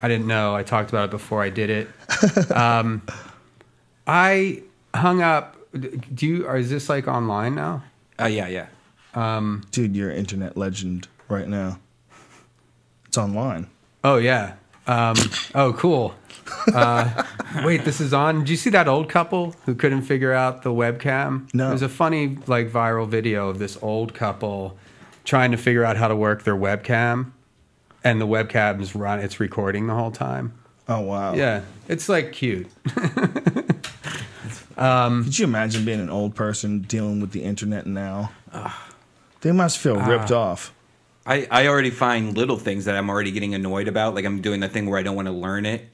I didn't know. I talked about it before I did it. I hung up. Is this like online now? Yeah. Dude, you're an internet legend right now. It's online. Oh, yeah. Oh, cool. Wait, this is on. Did you see that old couple who couldn't figure out the webcam? No. There's a funny, like, viral video of this old couple trying to figure out how to work their webcam, and the webcam's run. It's recording the whole time. Oh, wow. Yeah, it's like cute. Could you imagine being an old person dealing with the internet now? They must feel ripped off. I already find little things that I'm already getting annoyed about. Like I'm doing the thing where I don't want to learn it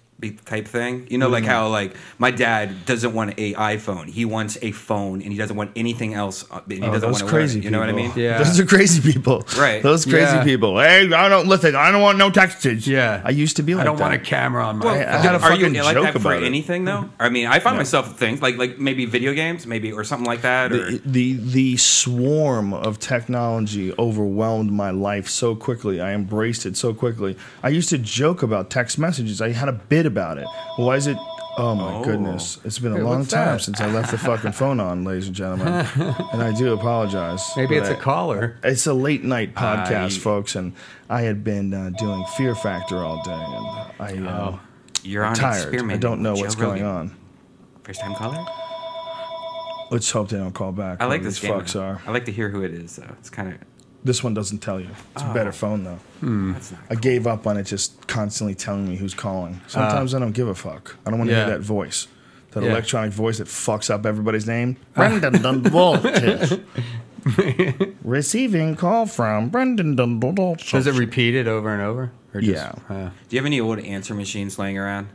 type thing. You know, like how like my dad doesn't want a iPhone. He wants a phone and he doesn't want anything else. And he doesn't want to crazy learn it. You know what I mean? Yeah. Those are crazy people. Right. Those crazy people. Hey, I don't want no texts. Yeah. I used to be like I don't that. want a camera on my I had a Are you fucking like joke that for about it. anything though? I mean, I find myself things like maybe video games, maybe or something like that. Or The swarm of technology overwhelmed my life so quickly. I embraced it so quickly. I used to joke about text messages. I had a bit about it. Why is it? Oh my goodness! It's been a long what's time that? since I left the fucking phone on, ladies and gentlemen, and I do apologize. Maybe it's but a caller. It's a late night podcast, folks, and I had been doing Fear Factor all day, and you're on tired. experiment. I don't know what's going on. First time caller? Let's hope they don't call back. I like whoever this these game. fucks are. I like to hear who it is though. It's kind of This one doesn't tell you. It's a better phone though. that's not I gave up on it just constantly telling me who's calling. Sometimes I don't give a fuck. I don't want to Yeah. hear that voice. That Yeah. electronic voice that fucks up everybody's name. Brendon Walsh. Receiving call from Brendon Walsh. Does it repeat it over and over? Or Yeah. Do you have any old answer machines laying around?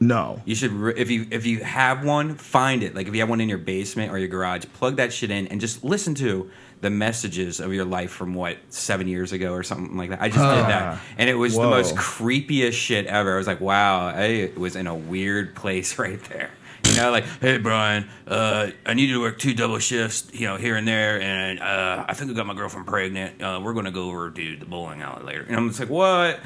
No. You should, if you have one, find it. Like if you have one in your basement or your garage, plug that shit in and just listen to the messages of your life from 7 years ago or something like that. I just did that, and it was the most creepiest shit ever. I was like, wow, I was in a weird place right there. You know, like, hey Brian, I need you to work 2 double shifts, you know, here and there, and I think I got my girlfriend pregnant. We're gonna go over to the bowling alley later. And I'm just like, what?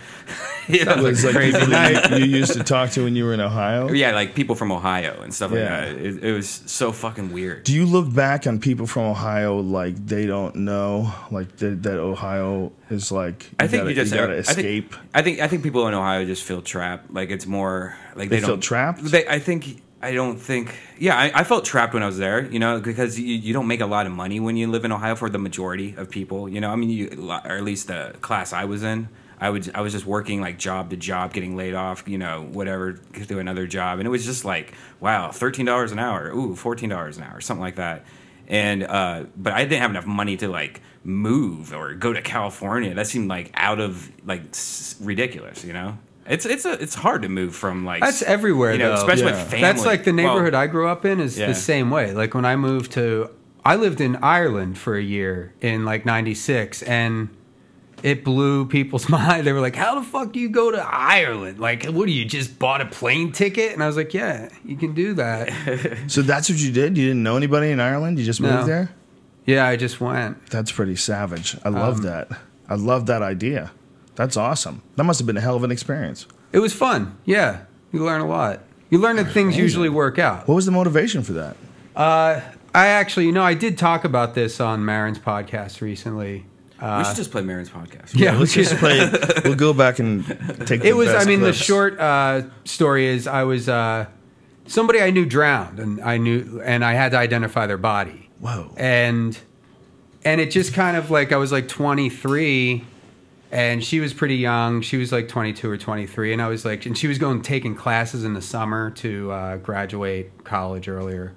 You know, It was like crazy people night. you used to talk to when you were in Ohio? yeah, like people from Ohio and stuff Yeah. like that. It was so fucking weird. Do you look back on people from Ohio like they don't know, like that Ohio is like? I think you just gotta escape. I think people in Ohio just feel trapped. Like it's more like They they feel don't trapped? I don't think. Yeah, I felt trapped when I was there. You know, because you don't make a lot of money when you live in Ohio for the majority of people. You know, I mean, or at least the class I was in. I was just working like job to job, getting laid off. You know, whatever, do another job, and it was just like, wow, $13 an hour, ooh, $14 an hour, something like that. And but I didn't have enough money to like move or go to California. That seemed like out of like ridiculous. You know. It's hard to move from like That's everywhere, you know, though. especially Yeah. with family. That's like the neighborhood Well, I grew up in is Yeah. the same way. Like when I moved to, I lived in Ireland for a year in like '96, and it blew people's mind. They were like, "How the fuck do you go to Ireland? Like, what do you just bought a plane ticket?" And I was like, "Yeah, you can do that." So that's what you did? You didn't know anybody in Ireland? You just No. moved there? Yeah, I just went. That's pretty savage. I love that. I love that idea. That's awesome. That must have been a hell of an experience. It was fun. Yeah, you learn a lot. You learn that things usually work out. What was the motivation for that? I actually, I did talk about this on Marin's podcast recently. we should just play Marin's podcast. Yeah, Let's just play. We'll go back and take the it was. best I mean, clips. the short story is I was somebody I knew drowned, and I had to identify their body. Whoa. And it just kind of like I was like 23. And she was pretty young. She was like 22 or 23. And I was like, and she was taking classes in the summer to graduate college earlier.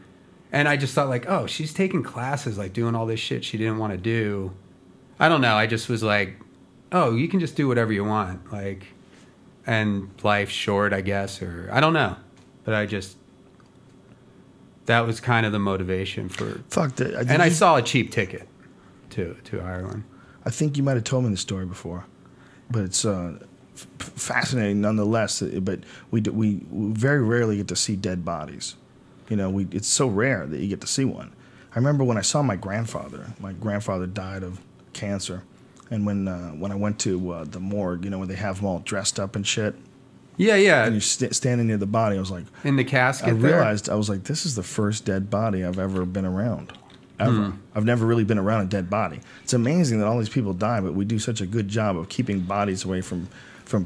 And I just thought like, oh, she's taking classes, like doing all this shit she didn't want to do. I don't know. I just was like, oh, you can just do whatever you want. Like, and life's short, I guess, or I don't know. But that was kind of the motivation for. Fuck that. And I saw a cheap ticket to Ireland. I think you might have told me the story before, but it's fascinating nonetheless. But we very rarely get to see dead bodies. You know, it's so rare that you get to see one. I remember when I saw my grandfather. My grandfather died of cancer, and when I went to the morgue, you know, where they have them all dressed up and shit, Yeah, yeah. And you're standing near the body. I was like, In the casket. I realized, I was like, this is the first dead body I've ever been around. Ever. I've never really been around a dead body. It's amazing that all these people die, but we do such a good job of keeping bodies away from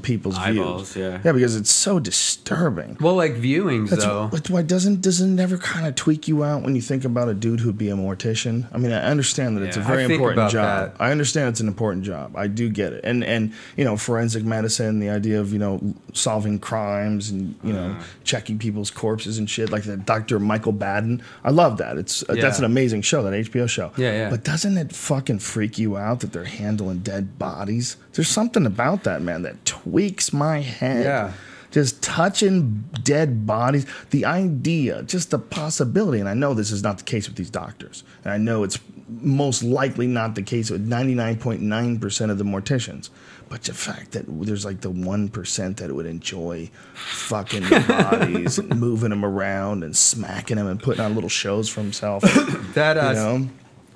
people's eyeballs, views. yeah, because it's so disturbing. Well, like viewings, though. But why doesn't it never kind of tweak you out when you think about a dude who'd be a mortician? I mean, I understand that it's a very important job. I understand it's an important job. I do get it. And you know, forensic medicine, the idea of, you know, solving crimes and, you know, checking people's corpses and shit, like the Dr. Michael Baden. I love that. That's an amazing show, that HBO show. Yeah, yeah. But doesn't it fucking freak you out that they're handling dead bodies? There's something about that, man, that tweaks my head. Yeah. Just touching dead bodies, the idea, just the possibility, and I know this is not the case with these doctors, and I know it's most likely not the case with 99.9% of the morticians, but the fact that there's like the 1% that would enjoy fucking bodies and moving them around and smacking them and putting on little shows for himself. That, you know?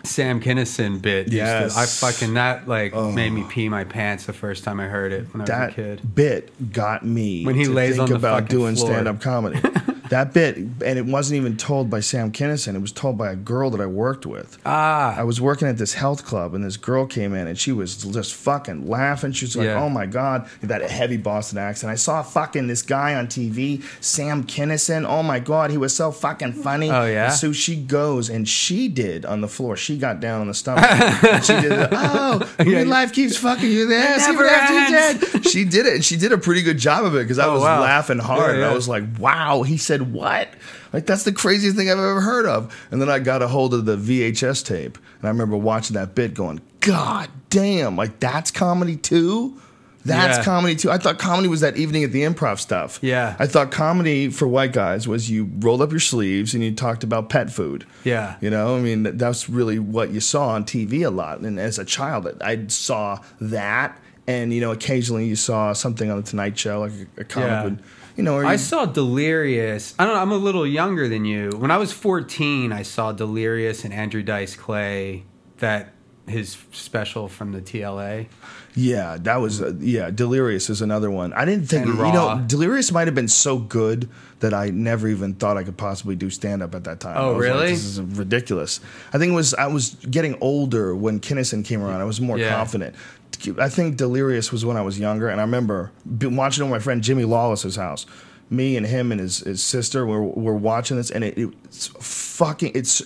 Sam Kinison bit. Yes. I fucking, that like made me pee my pants the first time I heard it when I was a kid. That bit got me when he to lays think on the about fucking doing floor. stand-up comedy. That bit, and it wasn't even told by Sam Kinison. It was told by a girl that I worked with. I was working at this health club, and this girl came in, and she was just fucking laughing. She was like, oh my God, that heavy Boston accent. I saw fucking this guy on TV, Sam Kinison. Oh my God, he was so fucking funny. Oh, yeah? And so she goes, and she did on the floor. She got down on the stomach. And she did your life keeps fucking you there. Never ends. She did it, and she did a pretty good job of it, because I was laughing hard. Yeah, yeah. And I was like, wow. He said, what? Like, that's the craziest thing I've ever heard of. And then I got a hold of the VHS tape, and I remember watching that bit going, God damn, like, that's comedy too? That's comedy too? I thought comedy was that evening at the Improv stuff. Yeah. I thought comedy for white guys was you rolled up your sleeves and you talked about pet food. Yeah. You know, I mean, that's really what you saw on TV a lot. And as a child, I saw that. And, you know, occasionally you saw something on the Tonight Show, like a comic would, you know. I saw Delirious. I don't know, I'm a little younger than you. When I was 14, I saw Delirious and Andrew Dice Clay, his special from the TLA. Yeah, that was, Delirious is another one. I didn't think, Delirious might have been so good that I never even thought I could possibly do stand-up at that time. Oh, really? Like, this is ridiculous. I think I was getting older when Kinison came around. I was more confident. I think Delirious was when I was younger, and I remember watching it with my friend Jimmy Lawless's house. Me and him and his sister were watching this, and it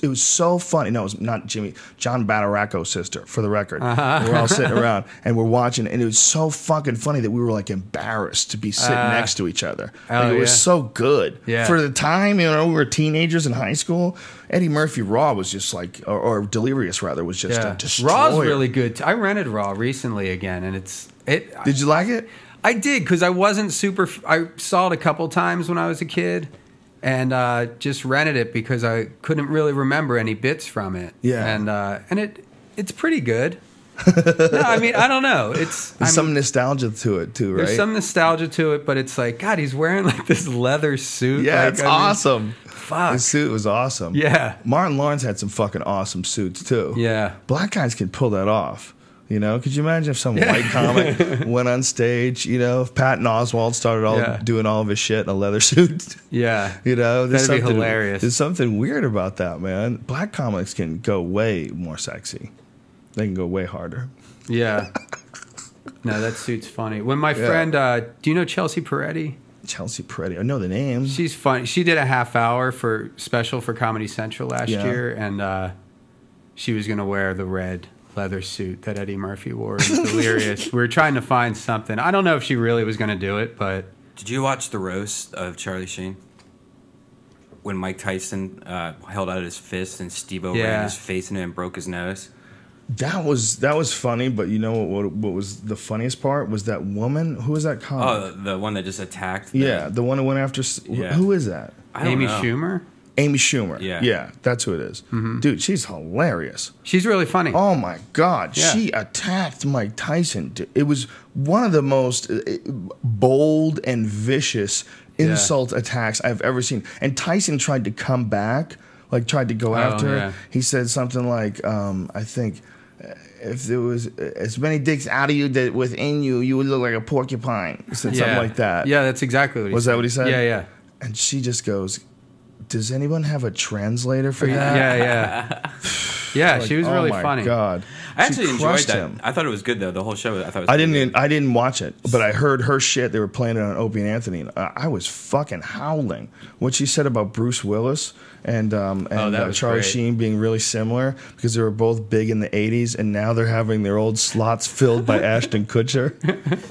was so funny. No, it was not Jimmy, John Battaraco's sister, for the record. We're all sitting around and we're watching, and it was so fucking funny that we were like embarrassed to be sitting next to each other. Like, it was so good for the time. You know, we were teenagers in high school. Eddie Murphy Raw was just like, or Delirious rather, was just a destroyer. Raw's really good. I rented Raw recently again, and Did you like it? I did, because I wasn't super. I saw it a couple times when I was a kid, and just rented it because I couldn't really remember any bits from it. Yeah, and it's pretty good. No, I mean, I don't know. There's some nostalgia to it too, right? There's some nostalgia to it, but it's like, God, he's wearing like this leather suit. Yeah, like, it's awesome. Fuck. His suit was awesome. Yeah. Martin Lawrence had some fucking awesome suits too. Yeah. Black guys can pull that off. You know, could you imagine if some white comic went on stage, you know, if Patton Oswalt started doing all of his shit in a leather suit? Yeah. You know, that'd be hilarious. There's something weird about that, man. Black comics can go way more sexy. They can go way harder. Yeah. No, that suit's funny. When my friend, do you know Chelsea Peretti? Chelsea Peretti. I know the name. She's funny. She did a half-hour special for Comedy Central last year, and she was going to wear the red leather suit that Eddie Murphy wore in Delirious. We were trying to find something. I don't know if she really was going to do it, but... Did you watch the roast of Charlie Sheen? When Mike Tyson held out his fist and Steve-O ran his face in it and broke his nose? That was funny, but you know what was the funniest part was that woman. Who was that comic? Oh, the one that just attacked. The one who went after. Who is that? Amy Schumer. Amy Schumer. Yeah, that's who it is. Mm-hmm. Dude, she's hilarious. She's really funny. Oh my God, she attacked Mike Tyson. It was one of the most bold and vicious insult attacks I've ever seen. And Tyson tried to come back, like tried to go after her. He said something like, I think, if there was as many dicks out of you that within you, you would look like a porcupine. He said something like that. Yeah, that's exactly what he said. Was that what he said? Yeah, yeah. And she just goes, does anyone have a translator for that? Yeah, yeah. Yeah, Like, she was really oh my funny. God. I actually She enjoyed crushed that. him. I thought it was good though. The whole show. I thought it was I didn't watch it, but I heard her shit. They were playing it on Opie and Anthony. And I was fucking howling. What she said about Bruce Willis and that was Charlie great. Sheen being really similar because they were both big in the '80s, and now they're having their old slots filled by Ashton Kutcher.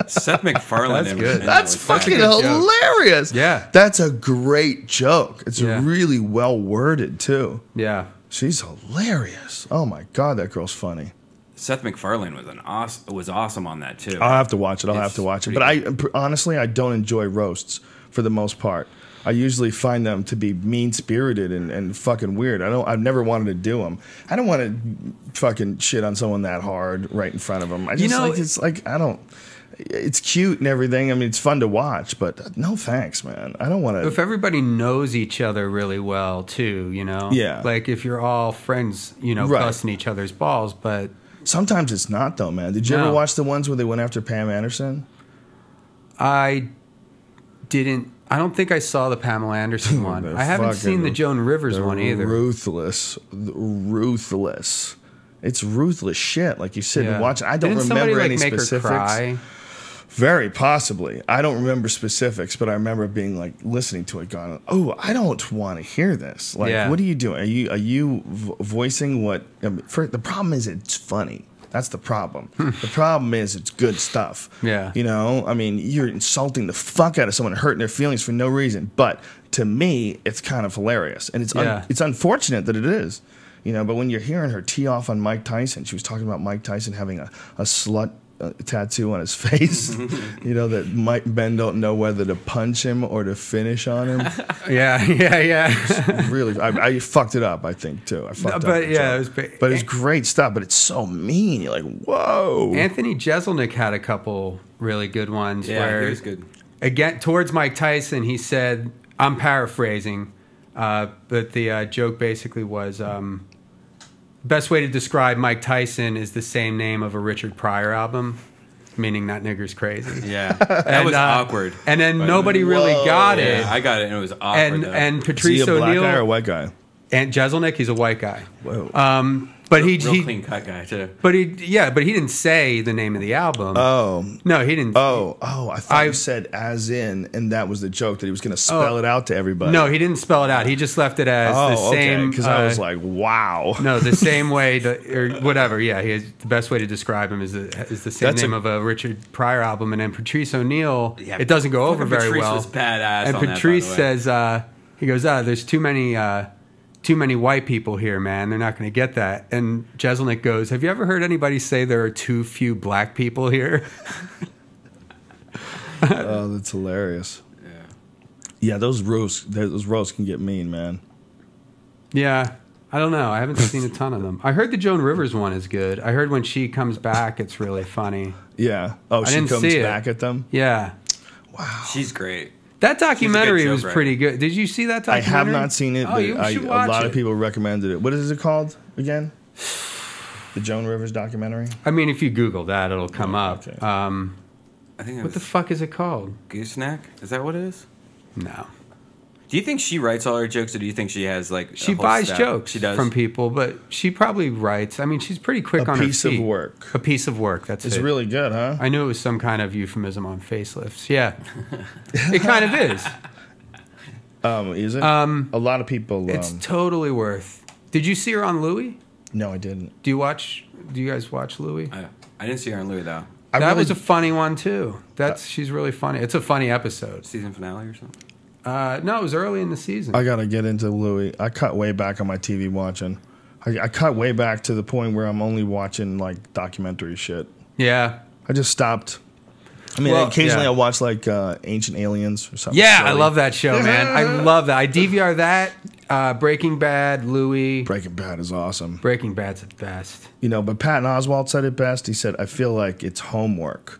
Seth MacFarlane. That's good. That's fucking good joke. hilarious. Yeah. That's a great joke. It's Yeah. really well worded too. Yeah. She's hilarious. Oh my God, that girl's funny. Seth MacFarlane was awesome on that too. I'll have to watch it. I'll It's have to watch it. pretty But honestly, I don't enjoy roasts for the most part. I usually find them to be mean spirited and fucking weird. I've never wanted to do them. I don't want to fucking shit on someone that hard right in front of them. I just it's cute and everything. I mean, it's fun to watch, but no thanks, man. I don't want to. If everybody knows each other really well, too, you know? Yeah. Like, if you're all friends, you know, Right. busting each other's balls, but... Sometimes it's not, though, man. Did you No. ever watch the ones where they went after Pam Anderson? I didn't... I don't think I saw the Pamela Anderson one. They're I haven't fucking- seen the Joan Rivers They're one either. Ruthless. It's ruthless shit. Like you sit and Yeah. watch. I don't Didn't somebody, remember like, any make her specifics. cry? Very possibly. I don't remember specifics, but I remember being like listening to it, going, "Oh, I don't want to hear this." Like, Yeah. what are you doing? Are you voicing what? I mean, the problem is it's funny. That's the problem. The problem is it's good stuff. Yeah. You know, I mean, you're insulting the fuck out of someone, hurting their feelings for no reason. But to me, it's kind of hilarious, and it's unfortunate that it is. You know, but when you're hearing her tee off on Mike Tyson, she was talking about Mike Tyson having a slut tattoo on his face. You know, that Mike and Ben don't know whether to punch him or to finish on him. Yeah. Really, I fucked it up, I think, too. I fucked up. But the yeah, joke. it was. But it's great stuff, but it's so mean. You're like, whoa. Anthony Jeselnik had a couple really good ones. Yeah, where, he was good. Again, towards Mike Tyson, he said, I'm paraphrasing, but the joke basically was, best way to describe Mike Tyson is the same name of a Richard Pryor album, meaning That Nigger's Crazy. Yeah, that was awkward. And then nobody really got it. Yeah, I got it, and it was awkward. And Is he Patrice a black guy or a O'Neill white guy? and Jeselnik, he's a white guy. Whoa. But real he clean cut guy too. but he didn't say the name of the album. Oh. No, he didn't. I thought you said as in, and that was the joke that he was going to spell it out to everybody. No, he didn't spell it out. He just left it as the same. Because I was like, wow. No, the same way, or whatever. Yeah, he has, the best way to describe him is the same That's name of a Richard Pryor album, and then Patrice O'Neill. Yeah, it doesn't go over very Patrice well. was badass. And on that, Patrice by the way. says, he goes, "There's too many white people here, man. They're not going to get that." And Jeselnik goes, "Have you ever heard anybody say there are too few black people here?" Oh, that's hilarious. Yeah, those roasts can get mean, man. Yeah. I don't know. I haven't seen a ton of them. I heard the Joan Rivers one is good. I heard when she comes back, it's really funny. Yeah. Oh, she didn't comes see it. back at them? Yeah. She's great. That documentary joke was writer. pretty good. Did you see that I documentary? have not seen it, Oh, but you should a watch lot it. of people recommended it. What is it called again? The Joan Rivers documentary? I mean, if you Google that, it'll come up. okay. I think it What was the fuck is it called? Gooseneck. Is that what it is? No. Do you think she writes all her jokes, or do you think she has like She a whole buys staff? jokes She does from people, but she probably writes. I mean, she's pretty quick A on her piece of feet. work. A piece of work. That's It's it. really good, huh? I knew it was some kind of euphemism on facelifts. Yeah. It kind of is. Is it? A lot of people. It's totally worth. Did you see her on Louis? No, I didn't. Do you guys watch Louis? I didn't see her on Louis though. That was a funny one too. She's really funny. It's a funny episode. Season finale or something. No, it was early in the season. I gotta get into Louis. I cut way back on my TV watching. I cut way back to the point where I'm only watching like documentary shit. Yeah. I just stopped. I mean, Well, occasionally yeah. I watch like Ancient Aliens or something. Yeah, silly. I love that show, man. I love that. I DVR that. Breaking Bad, Louis. Breaking Bad is awesome. Breaking Bad's the best. You know, but Patton Oswalt said it best. He said, "I feel like it's homework."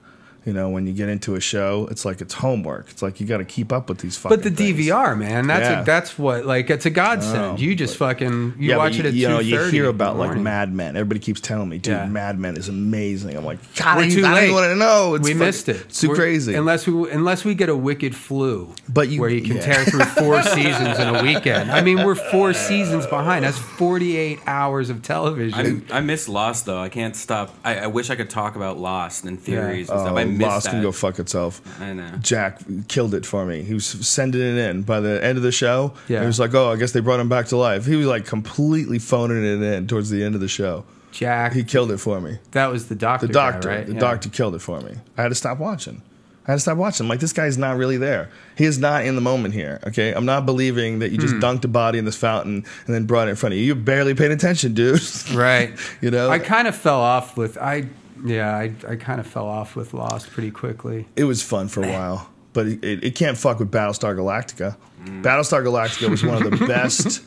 You know, when you get into a show, it's like it's homework. It's like you got to keep up with these fucking But the things. DVR, man, that's what, like, it's a godsend. Oh, you just fucking, you watch it at 2:30. You hear about, like, Mad Men. Everybody keeps telling me, dude, Mad Men is amazing. I'm like, God, We're too I late. don't want to know. We missed it. It's too crazy. Unless we get a wicked flu, But where you can tear through 4 seasons in a weekend. I mean, we're 4 seasons behind. That's 48 hours of television. I miss Lost, though. I can't stop. I wish I could talk about Lost and theories and stuff. I miss Lost that. can go fuck itself. I know. Jack killed it for me. He was sending it in by the end of the show. Yeah. He was like, "Oh, I guess they brought him back to life." He was like completely phoning it in towards the end of the show. Jack, He killed it for me. that was the doctor. The doctor, guy, right? the doctor killed it for me. I had to stop watching. I'm like, this guy's not really there. He is not in the moment here. Okay, I'm not believing that you just dunked a body in this fountain and then brought it in front of you. You barely paid attention, dude. Right. You know, I kind of fell off with I kind of fell off with Lost pretty quickly. it was fun for a while, but it can't fuck with Battlestar Galactica. Battlestar Galactica was one of the best,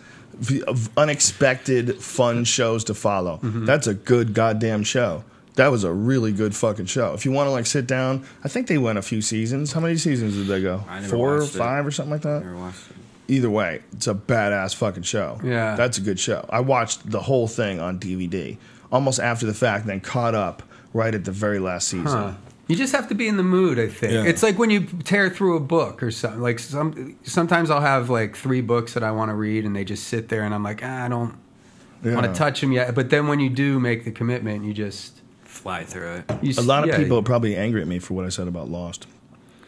unexpected, fun shows to follow. That's a good goddamn show. That was a really good fucking show. If you want to like sit down, I think they went a few seasons. How many seasons did they go? I never 4 or watched it. 5 or something like that? Never watched it. Either way, it's a badass fucking show. Yeah. That's a good show. I watched the whole thing on DVD, almost after the fact, then caught up right at the very last season. Huh. You just have to be in the mood, I think. Yeah. It's like when you tear through a book or something. Like sometimes I'll have like 3 books that I want to read, and they just sit there, and I'm like, I don't want to touch them yet. But then when you do make the commitment, you just Fly through it. A lot of people are probably angry at me for what I said about Lost.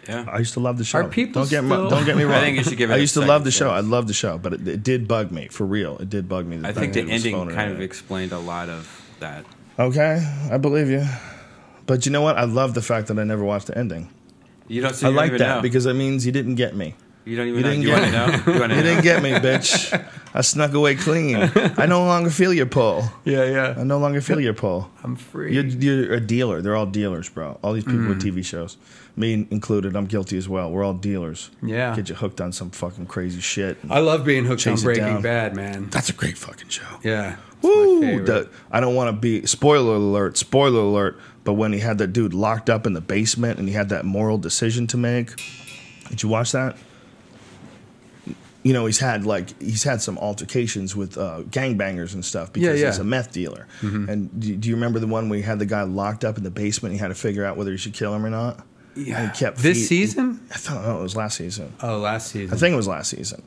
Yeah. I used to love the show. Are people don't get still- me wrong. I think you should give it I a used to second love the show. chance. I loved the show, but it did bug me for real. It did bug me. I think the it was ending phoning kind it of in. explained a lot of that. Okay, I believe you. But you know what? I love the fact that I never watched the ending. You don't. So I you don't like even that know. because it means you didn't get me. You don't even You know. didn't You get want to know? You want to You know? didn't get me, bitch. I snuck away clean. I no longer feel your pull. Yeah. I no longer feel your pull. I'm free. You're a dealer. They're all dealers, bro. All these people with TV shows, me included. I'm guilty as well. We're all dealers. Yeah. Get you hooked on some fucking crazy shit. I love being hooked on Chase it Breaking down. Bad, man. That's a great fucking show. Yeah. It's Woo! my favorite. I don't want to be spoiler alert. But when he had that dude locked up in the basement and he had that moral decision to make, did you watch that? You know, he's had some altercations with gangbangers and stuff because Yeah. he's a meth dealer. And do you remember the one where he had the guy locked up in the basement? And he had to figure out whether he should kill him or not. Yeah. And he kept This season? I thought it was last season. Oh, last season. I think it was last seson.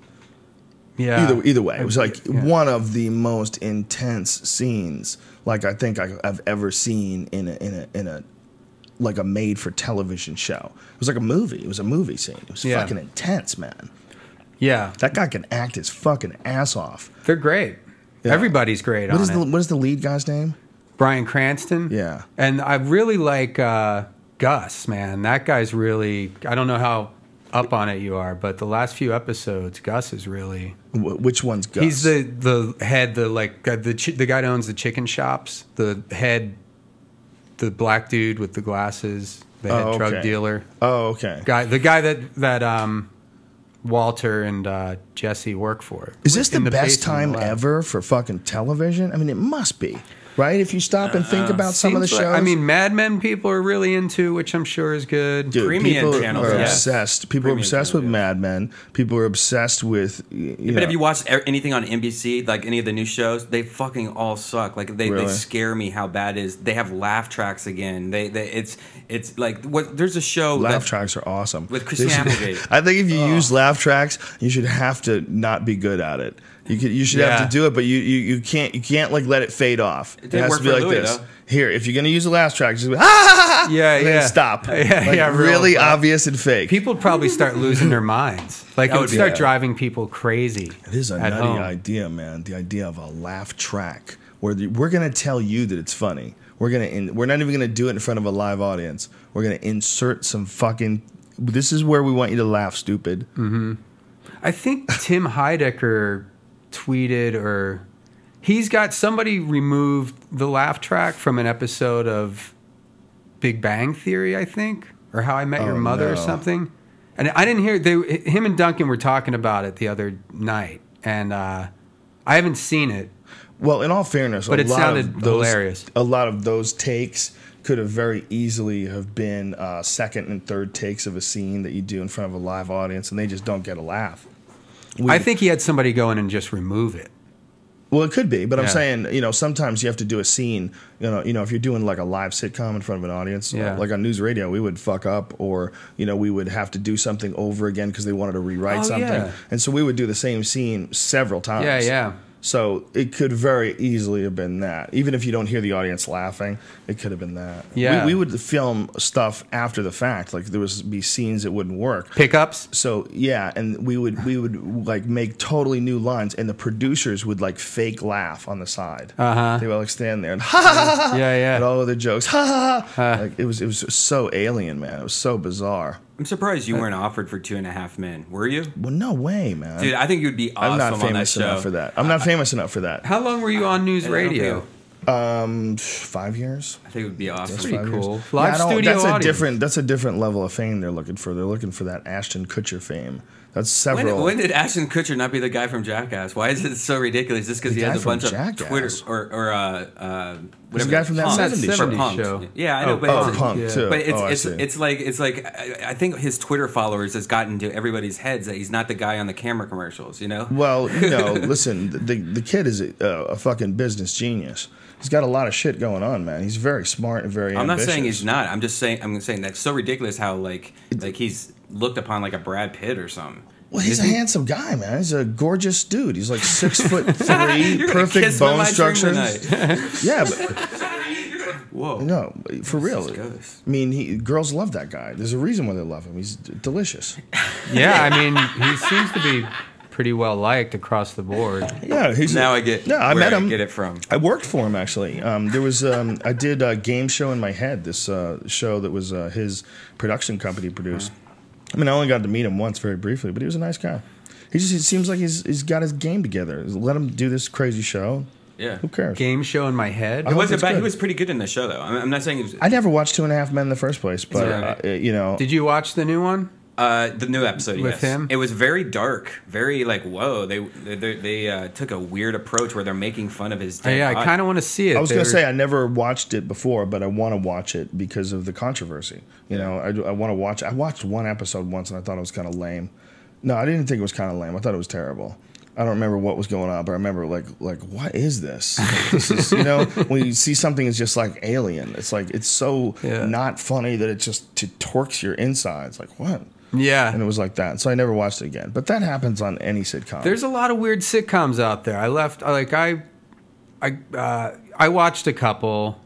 Yeah. Either way, it was like Yeah. one of the most intense scenes, like I think I've ever seen in a like a made for television show. It was like a movie. It was a movie scene. It was Yeah. fucking intense, man. Yeah. That guy can act his fucking ass off. They're great. Yeah. Everybody's great on it. What is the lead guy's name? Bryan Cranston. Yeah. And I really like Gus, man. That guy's really, I don't know how up on it you are, but the last few episodes, Gus is really. Which one's Gus? He's the head, the guy that owns the chicken shops, the head, the black dude with the glasses, the head drug dealer. Oh, okay. The guy that Walter and Jesse work for. Is this the In best basement time lab. ever for fucking television? I mean, it must be. Right? If you stop and think about some of the Seems shows. like- I mean, Mad Men people are really into, which I'm sure is good. Dude, Premium people channels, are yeah. obsessed. People Premium are obsessed channels, with yeah. Mad Men. People are obsessed with. But have you watched anything on NBC, like any of the new shows? They fucking all suck. Like they Really? scare me how bad it is. They have laugh tracks again. It's like what? There's a show Laugh that, tracks are awesome. with Christian Applegate. I think if you use laugh tracks, you should have to not be good at it. You should have Yeah. to do it, but you can't like let it fade off. It didn't has work to be for like Louis, this. though. Here, if you're gonna use a laugh track, just be, and then stop. Really obvious and fake. People would probably start losing their minds. Like, That it would would be- start Yeah. driving people crazy. It is a at nutty home. idea, man. The idea of a laugh track where we're gonna tell you that it's funny. We're not even gonna do it in front of a live audience. We're gonna insert some fucking. This is where we want you to laugh, stupid. I think Tim Heidecker tweeted, or he's got somebody removed the laugh track from an episode of Big Bang Theory, I think, or How I Met Your Mother or no. something. And I didn't hear him and Duncan were talking about it the other night, and I haven't seen it. Well, in all fairness, But a it lot sounded of those, hilarious. A lot of those takes could have very easily have been second and third takes of a scene that you do in front of a live audience, and they just don't get a laugh. I think he had somebody go in and just remove it. Well, it could be, but I'm saying, sometimes you have to do a scene. If you're doing like a live sitcom in front of an audience, like on news radio, we would fuck up, or we would have to do something over again because they wanted to rewrite something, and so we would do the same scene several times. Yeah. So it could very easily have been that. Even if you don't hear the audience laughing, it could have been that. Yeah. We would film stuff after the fact. Like there would be scenes that wouldn't work. Pickups? So yeah, and we would like make totally new lines, and the producers would like fake laugh on the side. They would like stand there and ha ha ha ha, and all of the jokes ha ha ha. Like it was so alien, man. It was so bizarre. I'm surprised you weren't offered for 2.5 Men. Were you? Well, no way, man. Dude, I think you'd be awesome I'm not on that famous show. enough for that. I'm not famous enough for that. How long were you on news radio? 5 years. I think it would be awesome. Pretty 5 cool. years. Live studio audience. That's a different level of fame they're looking for. They're looking for that Ashton Kutcher fame. That's several. When did Ashton Kutcher not be the guy from Jackass? Why is it so ridiculous? Just because he has a bunch of Twitter or whatever. The guy from that 70s show. Yeah, I know. But Punk too. But it's like I think his Twitter followers has gotten into everybody's heads that he's not the guy on the camera commercials. Well, listen, the kid is a fucking business genius. He's got a lot of shit going on, man. He's very smart and very ambitious. I'm not saying he's not. I'm saying that's so ridiculous how like he's looked upon like a Brad Pitt or something. Well, he's a handsome guy, man. He's a gorgeous dude. He's like 6'3", perfect bone structure. Yeah, but whoa, no, for real. I mean, girls love that guy. There's a reason why they love him. He's delicious. Yeah, I mean, he seems to be pretty well liked across the board. Yeah, I get. No, I met him. Get it from. I worked for him actually. There was I did a Game Show in My Head. This show that was his production company produced. I mean, I only got to meet him once, very briefly, but he was a nice guy. It seems like he's got his game together. Let him do this crazy show. Yeah, who cares? Game Show in My Head. It wasn't bad. He was pretty good in the show, though. I'm not saying he was. I never watched 2.5 Men in the first place, but Did you watch the new one? The new episode with him. It was very dark, very like whoa. They took a weird approach where they're making fun of his. I kind of want to see it. I was going to say I never watched it before, but I want to watch it because of the controversy. I want to watch. I watched one episode once and I thought it was kind of lame. No, I didn't think it was kind of lame. I thought it was terrible. I don't remember what was going on, but I remember like what is this? Like, this is when you see something that's just like Alien, it's like it's so not funny that it just torques your insides. Like what? Yeah. And it was like that. So I never watched it again. But that happens on any sitcom. There's a lot of weird sitcoms out there. I watched a couple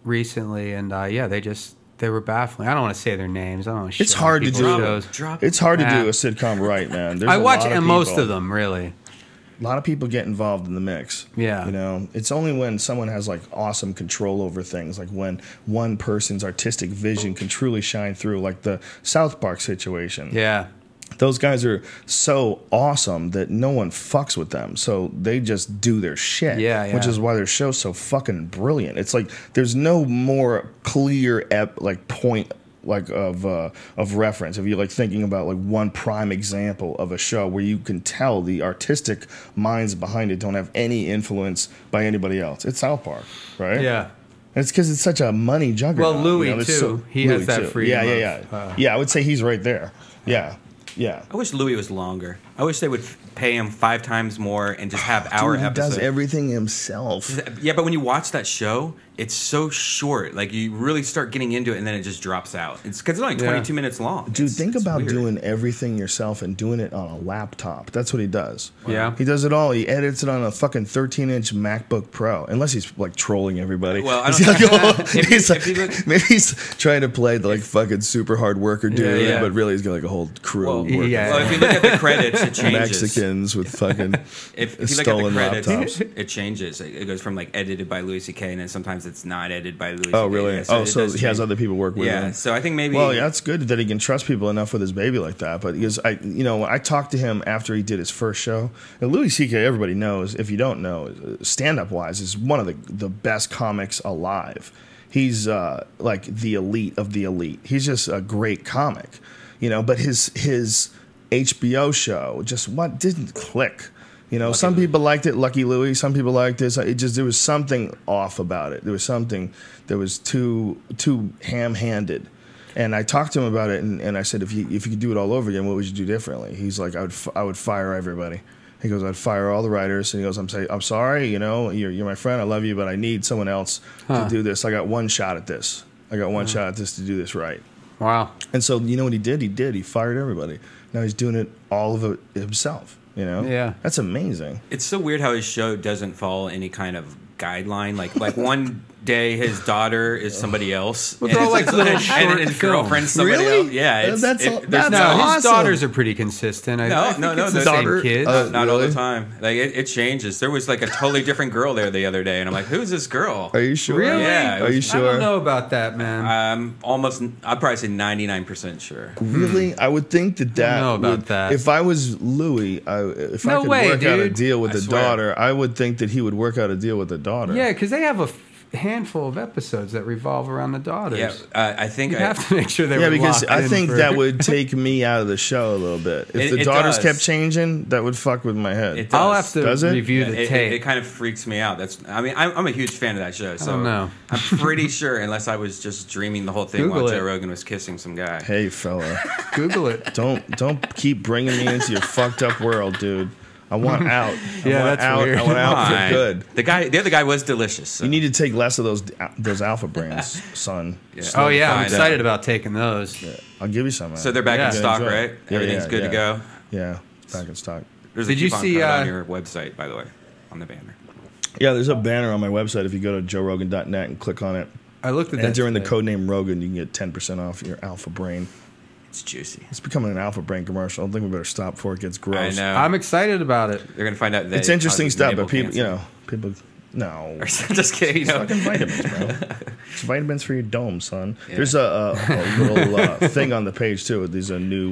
recently, and they were baffling. I don't want to say their names. I don't want to. It's hard to do. It's hard to do a sitcom right, man. I watch most of them, really. A lot of people get involved in the mix. Yeah. It's only when someone has like awesome control over things, like when one person's artistic vision can truly shine through, like the South Park situation. Yeah. Those guys are so awesome that no one fucks with them. So they just do their shit. Yeah. Which is why their show's so fucking brilliant. It's like there's no more clear point of reference. If you're like thinking about like one prime example of a show where you can tell the artistic minds behind it don't have any influence by anybody else, it's South Park, right? Yeah. It's because it's such a money juggernaut. Well, Louis too. He has that freedom. Yeah, I would say he's right there. Yeah. I wish Louis was longer. I wish they would pay him 5 times more and just have our episode. He does everything himself. Yeah, but when you watch that show, it's so short. Like you really start getting into it, and then it just drops out. It's because it's only 22 minutes long. Dude, think about doing everything yourself and doing it on a laptop. That's what he does. Yeah, he does it all. He edits it on a fucking 13-inch MacBook Pro. Unless he's like trolling everybody. Well, I don't maybe he's trying to play the like fucking super hard worker dude, but really he's got like a whole crew. Well, if you look at the credits, it changes. Mexicans with fucking if you look stolen at the credits, laptops. it changes. It goes from like edited by Louis C.K. and then sometimes it's not edited by Louis. Oh, really? Yeah, so so he has other people work with him. Yeah, so I think maybe. Well, yeah, it's good that he can trust people enough with his baby like that. But because I talked to him after he did his first show. And Louis C.K. Everybody knows. If you don't know, stand-up wise, is one of the best comics alive. He's like the elite of the elite. He's just a great comic, But his HBO show just didn't click. You know, Lucky some Louie. people liked it, Lucky Louie. Some people liked this. It just there was something off about it. There was something that was too ham-handed. And I talked to him about it, and I said, if you could do it all over again, what would you do differently? He's like, I would fire everybody. He goes, I'd fire all the writers. And he goes, I'm sorry, you know, you're my friend, I love you, but I need someone else to do this. I got one shot at this. I got one shot at this to do this right. Wow. And so you know what he did? He fired everybody. Now he's doing it all of it himself. You know, Yeah. that's amazing. It's so weird how his show doesn't follow any kind of guideline. Like one day his daughter is somebody else. Well, they're all like little short and his films. girlfriend's somebody Really? else. Yeah, That's there's No, awesome. his daughters are pretty consistent. I think no, it's the the same daughter- kids. not all Really? the time. Like it changes. There was like a totally different girl there the other day, and I'm like, who's this girl? Are you sure? Really? Yeah, it Are you was- I don't sure? know about that, man. I'd probably say 99% sure. Really? I would think that I don't know about would, that. if I was Louis, if I No could way, work out a dude. deal with I the swear. daughter, I would think that he would work out a deal with the daughter. Yeah, because they have a handful of episodes that revolve around the daughters. Yeah, I think You have to make sure they Yeah, were because locked I in think for- that would take me out of the show a little bit. If the It daughters does. kept changing, that would fuck with my head. It does. I'll have to Does it? review Yeah, the tape. it kind of freaks me out. I'm a huge fan of that show. So don't know. I'm pretty sure, unless I was just dreaming the whole thing Google while it. Joe Rogan was kissing some guy. Hey, fella, Google it. don't keep bringing me into your fucked up world, dude. I want out. Yeah, I want that's out. weird. I want out Fine. for good. The other guy was delicious. So. You need to take less of those alpha brains, son. Yeah. Oh yeah, I'm Find excited out. about taking those. I'll give you some. Man. So they're back Yeah. in stock, Enjoy. right? Yeah, Everything's yeah, good yeah. to go. Yeah, back in stock. There's Did a you coupon see, code on uh, your website, by the way, on the banner. Yeah, there's a banner on my website. If you go to joerogan.net and click on it, I looked at that. enter in the today. code name Rogan, you can get 10% off your alpha brain. It's juicy. It's becoming an alpha brain commercial. I think we better stop before it gets gross. I know. I'm excited about it. They're gonna find out that It's interesting it stuff, causes but people, navel people, no. cancer. Just kidding. It's fucking vitamins, bro. It's vitamins for your dome, son. Yeah. There's a little thing on the page too. There's a new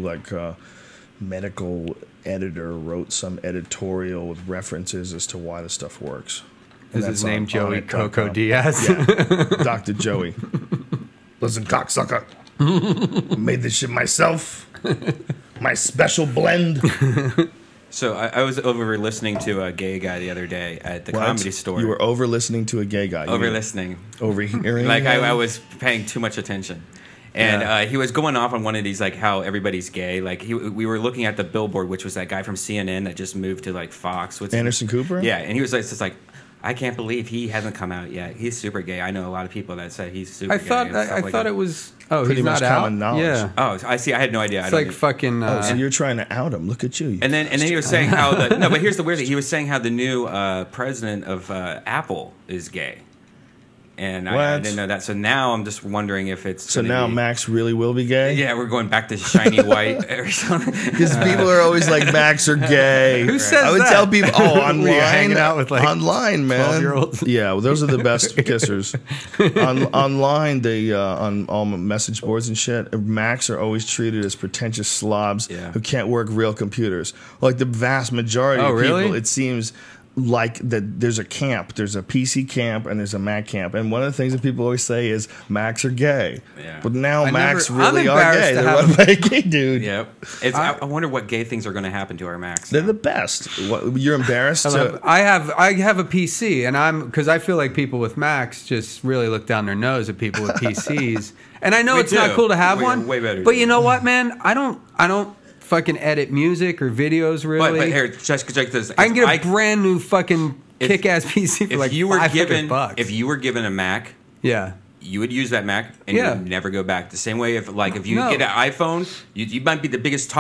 medical editor wrote some editorial with references as to why the stuff works. And Is his that's name on Joey it.com. Coco Diaz? Yeah, Dr. Joey. Listen, cocksucker. Made this shit myself. My special blend. So I was over listening to a gay guy the other day at the What? comedy store. You were over listening to a gay guy. over listening. Overhearing. Like him? I was paying too much attention. And he was going off on one of these, like, how everybody's gay. Like, we were looking at the billboard, which was that guy from CNN that just moved to, like, Fox. What's Anderson Cooper? Yeah, and he was like, just like, I can't believe he hasn't come out yet. He's super gay. I know a lot of people that say he's super I gay. thought and stuff I like thought that. it was. Oh, Pretty he's much not out. common knowledge. Yeah, Oh, I see. I had no idea. I it's don't like even- fucking. Oh, so you're trying to out him. Look at you. And then he was saying how the no, but here's the weird thing. He was saying how the new president of Apple is gay, and I What? didn't know that. So now I'm just wondering if it's So gonna now be, Max really will be gay? Yeah, we're going back to shiny white or something. Because people are always like, Max are gay. Who says I would that? tell people, oh, online. Were you hanging out with, like, online, man. 12-year-olds? Yeah, well, those are the best kissers. Online, they on all message boards and shit, Macs are always treated as pretentious slobs Yeah. who can't work real computers. Like the vast majority Oh, of people, really? it seems like that there's a camp, there's a PC camp and there's a Mac camp, and one of the things that people always say is Macs are gay. Yeah. But now I Macs never- I'm really are embarrassed gay. to They're have run by a gay dude. Yep. I wonder what gay things are going to happen to our Macs. They're now. the best. What, you're embarrassed to. I have a PC, and because I feel like people with Macs just really look down their nose at people with PCs, and I know We it's not do. cool to have We're one. way better But than you know that. what, man? I don't fucking edit music or videos really. But here, check this. I can get a brand new fucking kick-ass PC for if like you were $500. if you were given a Mac, Yeah. you would use that Mac and Yeah. you would never go back. The same way if you No. get an iPhone, you might be the biggest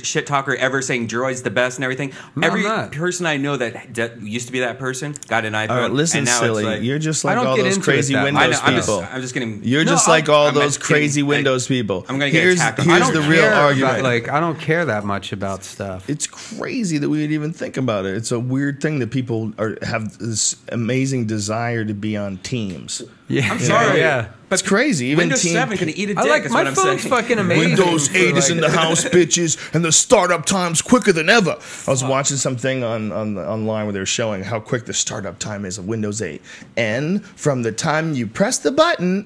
shit talker ever, saying Droid's the best and everything. No, Every I'm not. person I know that used to be that person got an iPhone. All right, listen, and now silly. it's like, You're just I like don't all get those into it crazy that much. I Windows know, people. I'm just getting. You're No, just like all I'm those just crazy kidding. Windows people. I'm gonna get attacked on- I Here's don't the real care argument. about, like I don't care that much about stuff. It's crazy that we would even think about it. It's a weird thing that people have this amazing desire to be on teams. Yeah. I'm sorry. Yeah. It's crazy. Even Windows team, 7 can eat a dick. I like is my what I'm phone's saying. fucking amazing. Windows for, 8 is like- in the house, bitches, and the startup time's quicker than ever. I was watching something online where they were showing how quick the startup time is of Windows 8. And from the time you press the button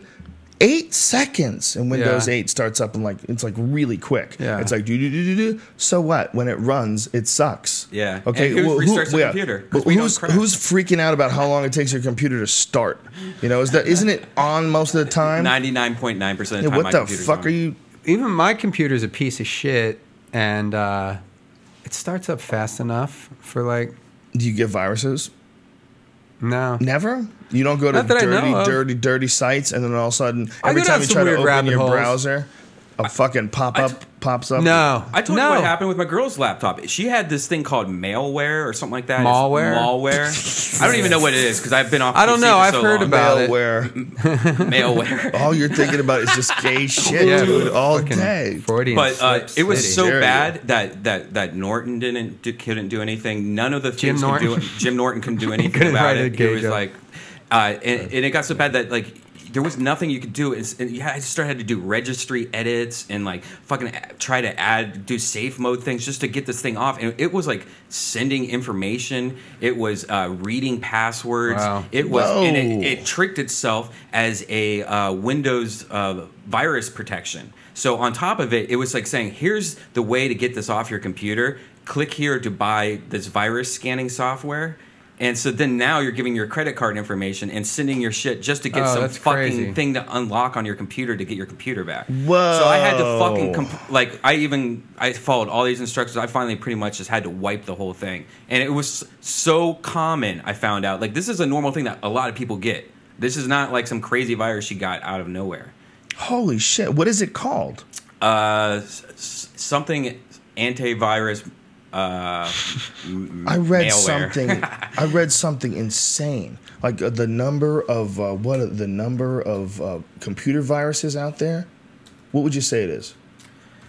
8 seconds, and Windows Yeah. 8 starts up and like it's like really quick. Yeah. It's like do. So what? When it runs, it sucks. Yeah. Okay. And who restarts the computer? 'Cause we don't crash. Who's freaking out about how long it takes your computer to start? You know, isn't it on most of the time? 99.9% of the Yeah, time. what the fuck are you? Even my computer's a piece of shit, and it starts up fast enough for like. Do you get viruses? No. Never. You don't go to Not that I know of. dirty sites, and then all of a sudden, I every go time down you some try to weird open rabbit your holes. browser, a fucking pop-up pops up. No. I told no. you what happened with my girl's laptop. She had this thing called malware or something like that. Malware? It's malware. I don't even know what it is because I've been off. I don't PC know. for I've so heard long. about it. Malware. malware. All you're thinking about is just gay shit, Yeah, dude, all fucking day. Freudian But slip it was city. so Dare bad that Norton couldn't do anything. None of the things Norton? Jim Norton couldn't do anything Couldn't about write a it. gay It was joke. like, and it got so bad that like there was nothing you could do. And you had to do registry edits and like fucking try to do safe mode things just to get this thing off. And it was like sending information. It was reading passwords. Wow. It was, Whoa. and it tricked itself as a Windows virus protection. So on top of it, it was like saying, here's the way to get this off your computer. Click here to buy this virus scanning software. And so then now you're giving your credit card information and sending your shit just to get some that's fucking crazy. thing to unlock on your computer to get your computer back. Whoa. So I had to fucking I followed all these instructions. I finally pretty much just had to wipe the whole thing. And it was so common, I found out. Like this is a normal thing that a lot of people get. This is not like some crazy virus she got out of nowhere. Holy shit! What is it called? Something antivirus. I read malware. something. I read something insane. Like the number of computer viruses out there. What would you say it is?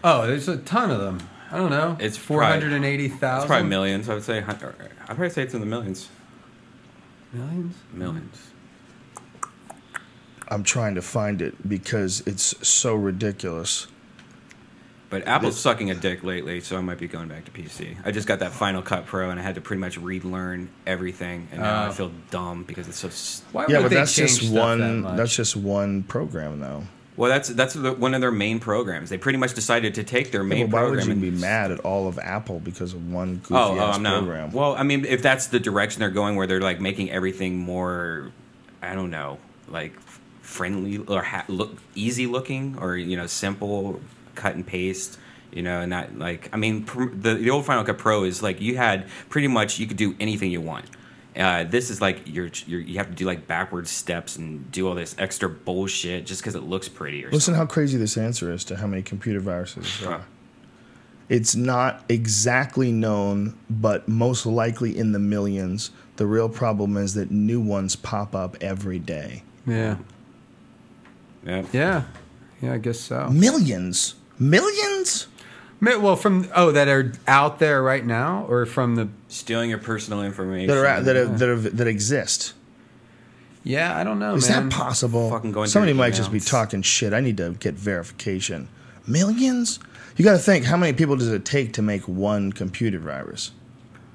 Oh, there's a ton of them. I don't know. It's 480,000. It's probably millions. I would say. I'd probably say it's in the millions. Millions. Millions. I'm trying to find it because it's so ridiculous. But Apple's sucking a dick lately, so I might be going back to PC. I just got that Final Cut Pro, and I had to pretty much relearn everything, and now I feel dumb because it's so. Why Yeah, would but they that's change just stuff that one. much? That's just one program, though. Well, that's one of their main programs. They pretty much decided to take their main Why program. would you and- be mad at all of Apple because of one goofy ass I'm not. program? Well, I mean, if that's the direction they're going, where they're like making everything more, I don't know, like friendly or easy looking, or simple, cut and paste. And not like, I mean, the old Final Cut Pro is like you had pretty much you could do anything you want. This is like you have to do like backwards steps and do all this extra bullshit just because it looks pretty. Or Listen something. how crazy this answer is to how many computer viruses there are. It's not exactly known, but most likely in the millions. The real problem is that new ones pop up every day. Yeah. Yeah. Yeah. Yeah, I guess so. Millions? Millions? Well, that are out there right now, or from the. Stealing your personal information. That exist. Yeah, I don't know, Is man. that possible? Fucking going Somebody through your might just be emails. talking shit. I need to get verification. Millions? You got to think, how many people does it take to make one computer virus?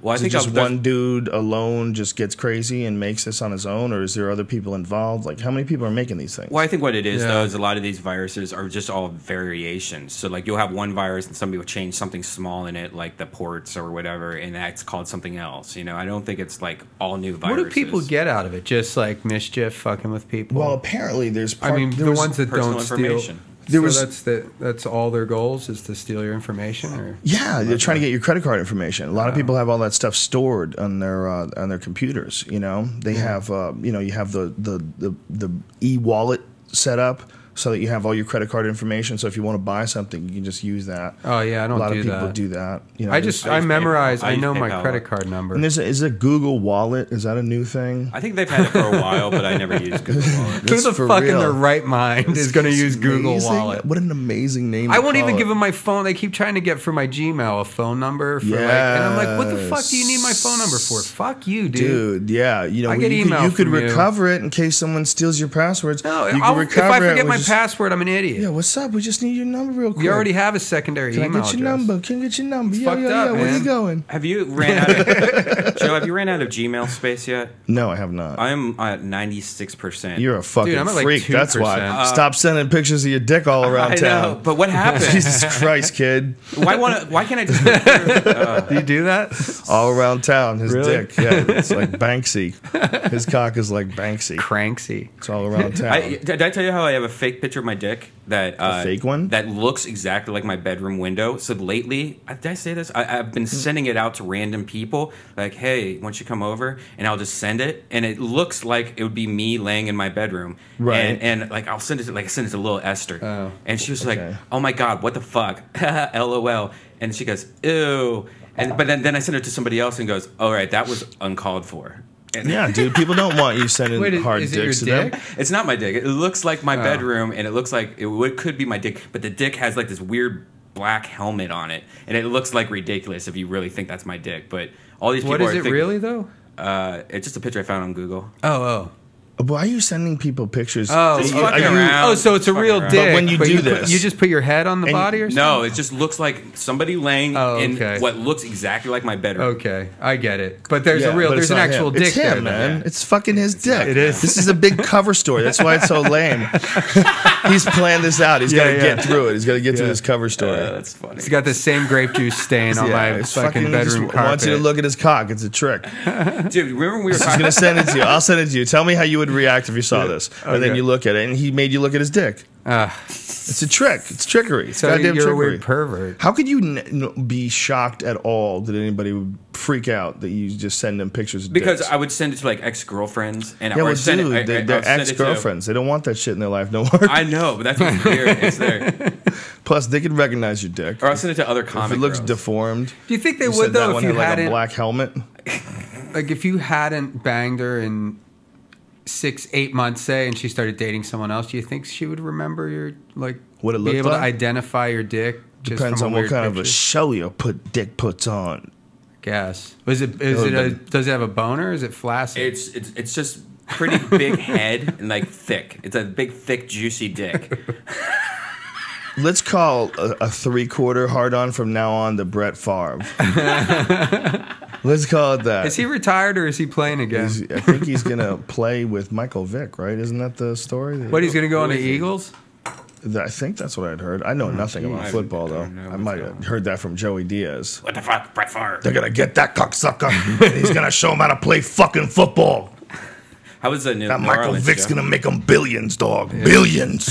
Well, I Is it think just there's- one dude alone just gets crazy and makes this on his own, or is there other people involved? Like, how many people are making these things? Well, I think what it is, Yeah. though, is a lot of these viruses are just all variations. So, like, you'll have one virus and somebody will change something small in it, like the ports or whatever, and that's called something else. I don't think it's, like, all new What viruses. do people get out of it? Just like mischief, fucking with people. Well, apparently there's. I mean, the ones that personal don't steal. information. There So was- that's all their goals is to steal your information, or Yeah, they're trying to get your credit card information. A lot of people have all that stuff stored on their computers. They have you have the e-wallet set up so that you have all your credit card information. So if you want to buy something, you can just use that. Oh yeah, I don't A lot do of people that. do that. I there's- memorize. I I use know my PayPal. credit card number. and is a Google Wallet. Is that a new thing? I think they've had it for a while, but I never used Google Wallet. Who That's the for fuck in real. their right mind is going to It's use Google amazing. Wallet? What an amazing name! I to won't call even it. give them my phone. They keep trying to get for my Gmail a phone number. And I'm like, what the fuck do you need my phone number for? Fuck you, dude. Dude, yeah, I get email you could from you. recover it in case someone steals your passwords. No, you can if I recover it forget with my password. I'm an idiot. Yeah, what's up? We just need your number real quick. You already have a secondary email Can I get your address. number? Can I get your number? It's fucked up, Where man. you going? Have you ran out of Joe? Have you ran out of Gmail space yet? No, I have not. I'm at 96%. You're a fucking Dude, I'm at like freak. That's 2%. why. Stop sending pictures of your dick all around I town. know, but what happened? Jesus Christ, kid! Why can't I just? Do you do that? All around town, his Really? dick. Yeah, it's like Banksy. His cock is like Banksy. Cranksy. It's all around town. Did I tell you how I have a fake picture of my dick that A fake one? that looks exactly like my bedroom window? So lately, did I say this? I've been sending it out to random people, like, "Hey, why don't you come over?" And I'll just send it, and it looks like it would be me laying in my bedroom, Right. And like I send it to little Esther, Oh. and she was Okay. like, "Oh my God, what the fuck?" LOL, and she goes, "Ew," but then I send it to somebody else and goes, "All right, that was uncalled for." And Yeah, dude. People don't want you sending Wait, hard is it your dicks to dick? them. It's not my dick. It looks like my Oh. bedroom, and it looks like could be my dick, but the dick has like this weird black helmet on it, and it looks like ridiculous if you really think that's my dick. But all these people What is are it thinking, really though? It's just a picture I found on Google. Oh. Why are you sending people pictures? Oh, Just Are fucking you- around. Oh, so it's a Fucking real around. dick. But when you do this- you just put your head on the And- body or something? No, it just looks like somebody laying Oh, in okay. what looks exactly like my bedroom. Okay, I get it. But there's Yeah, a real, but there's it's an not actual him. dick It's him, there, man. Yeah. It's fucking his dick. It is. This is a big cover story. That's why it's so lame. He's planned this out. He's got to get through it. He's got to get through this cover story. That's funny. It's got the same grape juice stain on my it's fucking bedroom just, I want you to carpet. look at his cock. It's a trick. Dude, remember when we were He's talking? gonna send it to you. I'll send it to you. Tell me how you would react if you saw this, and then Okay. you look at it, and he made you look at his dick. Ah, It's a trick. It's trickery. It's so goddamn you're a trickery. weird pervert. How could you be shocked at all that anybody would freak out that you just send them pictures of Because dicks? I would send it to like ex-girlfriends, and Yeah, or well, send dude, it, they're I'll send it to- ex-girlfriends. They don't want that shit in their life no more. I know, but that's what's weird. It's there. Plus, they can recognize your dick. Or I'll send it to other If comic it looks girls. deformed. Do you think they You would said that though one if you had like a hadn't, black helmet. like if you hadn't banged her in 6-8 months, say, and she started dating someone else? Do you think she would remember your like? What it be looked able like? to identify your dick? Just Depends from on what weird kind of a picture? show your dick puts on. Guess. Is it does it have a boner? Or is it flaccid? It's just pretty big head and like thick. It's a big, thick, juicy dick. Let's call a 3/4 hard on from now on the Brett Favre. Let's call it that. Is he retired or is he playing again? I think he's gonna play with Michael Vick, right? Isn't that the story? What, he's going to go on the Who is he? Eagles? I think that's what I'd heard. I know nothing about geez. football, I though. don't know I what's might going have on. heard that from Joey Diaz. What the fuck, Brett Favre? They're gonna get that cocksucker, and he's gonna show him how to play fucking football. How was the New That Michael Orleans? Vick's Joe? gonna make them billions, dog. Billions.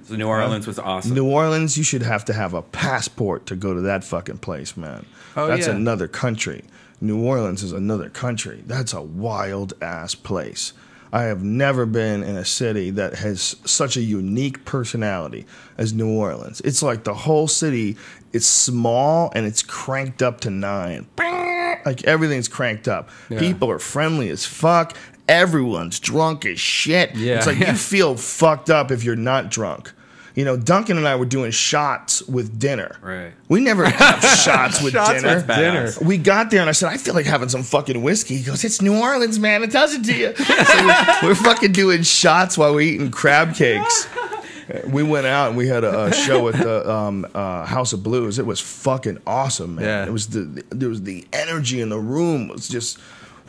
So New Orleans was awesome. New Orleans, you should have to have a passport to go to that fucking place, man. Oh, That's yeah. another country. New Orleans is another country. That's a wild ass place. I have never been in a city that has such a unique personality as New Orleans. It's like the whole city, it's small and it's cranked up to 9. Like everything's cranked up. Yeah. People are friendly as fuck. Everyone's drunk as shit. Yeah. It's like Yeah. you feel fucked up if you're not drunk. You know, Duncan and I were doing shots with dinner. Right. We never have shots with Shots dinner. with dinner. Badass. We got there and I said, I feel like having some fucking whiskey. He goes, it's New Orleans, man. It tells it to you. So we're fucking doing shots while we're eating crab cakes. We went out and we had a show at the House of Blues. It was fucking awesome, man. Yeah. It was there was the energy in the room was just,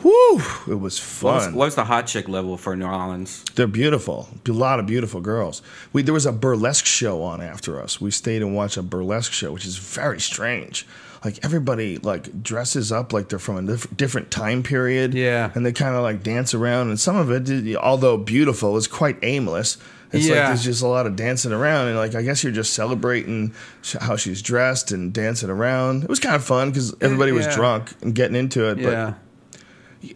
whoo! It was fun. What was the hot chick level for New Orleans? They're beautiful. A lot of beautiful girls. There was a burlesque show on after us. We stayed and watched a burlesque show, which is very strange. Like everybody like dresses up like they're from a different time period. Yeah. And they kind of like dance around. And some of it, although beautiful, is quite aimless. It's like Yeah. there's just a lot of dancing around. And like I guess you're just celebrating how she's dressed and dancing around. It was kind of fun because everybody was Yeah. drunk and getting into it. Yeah.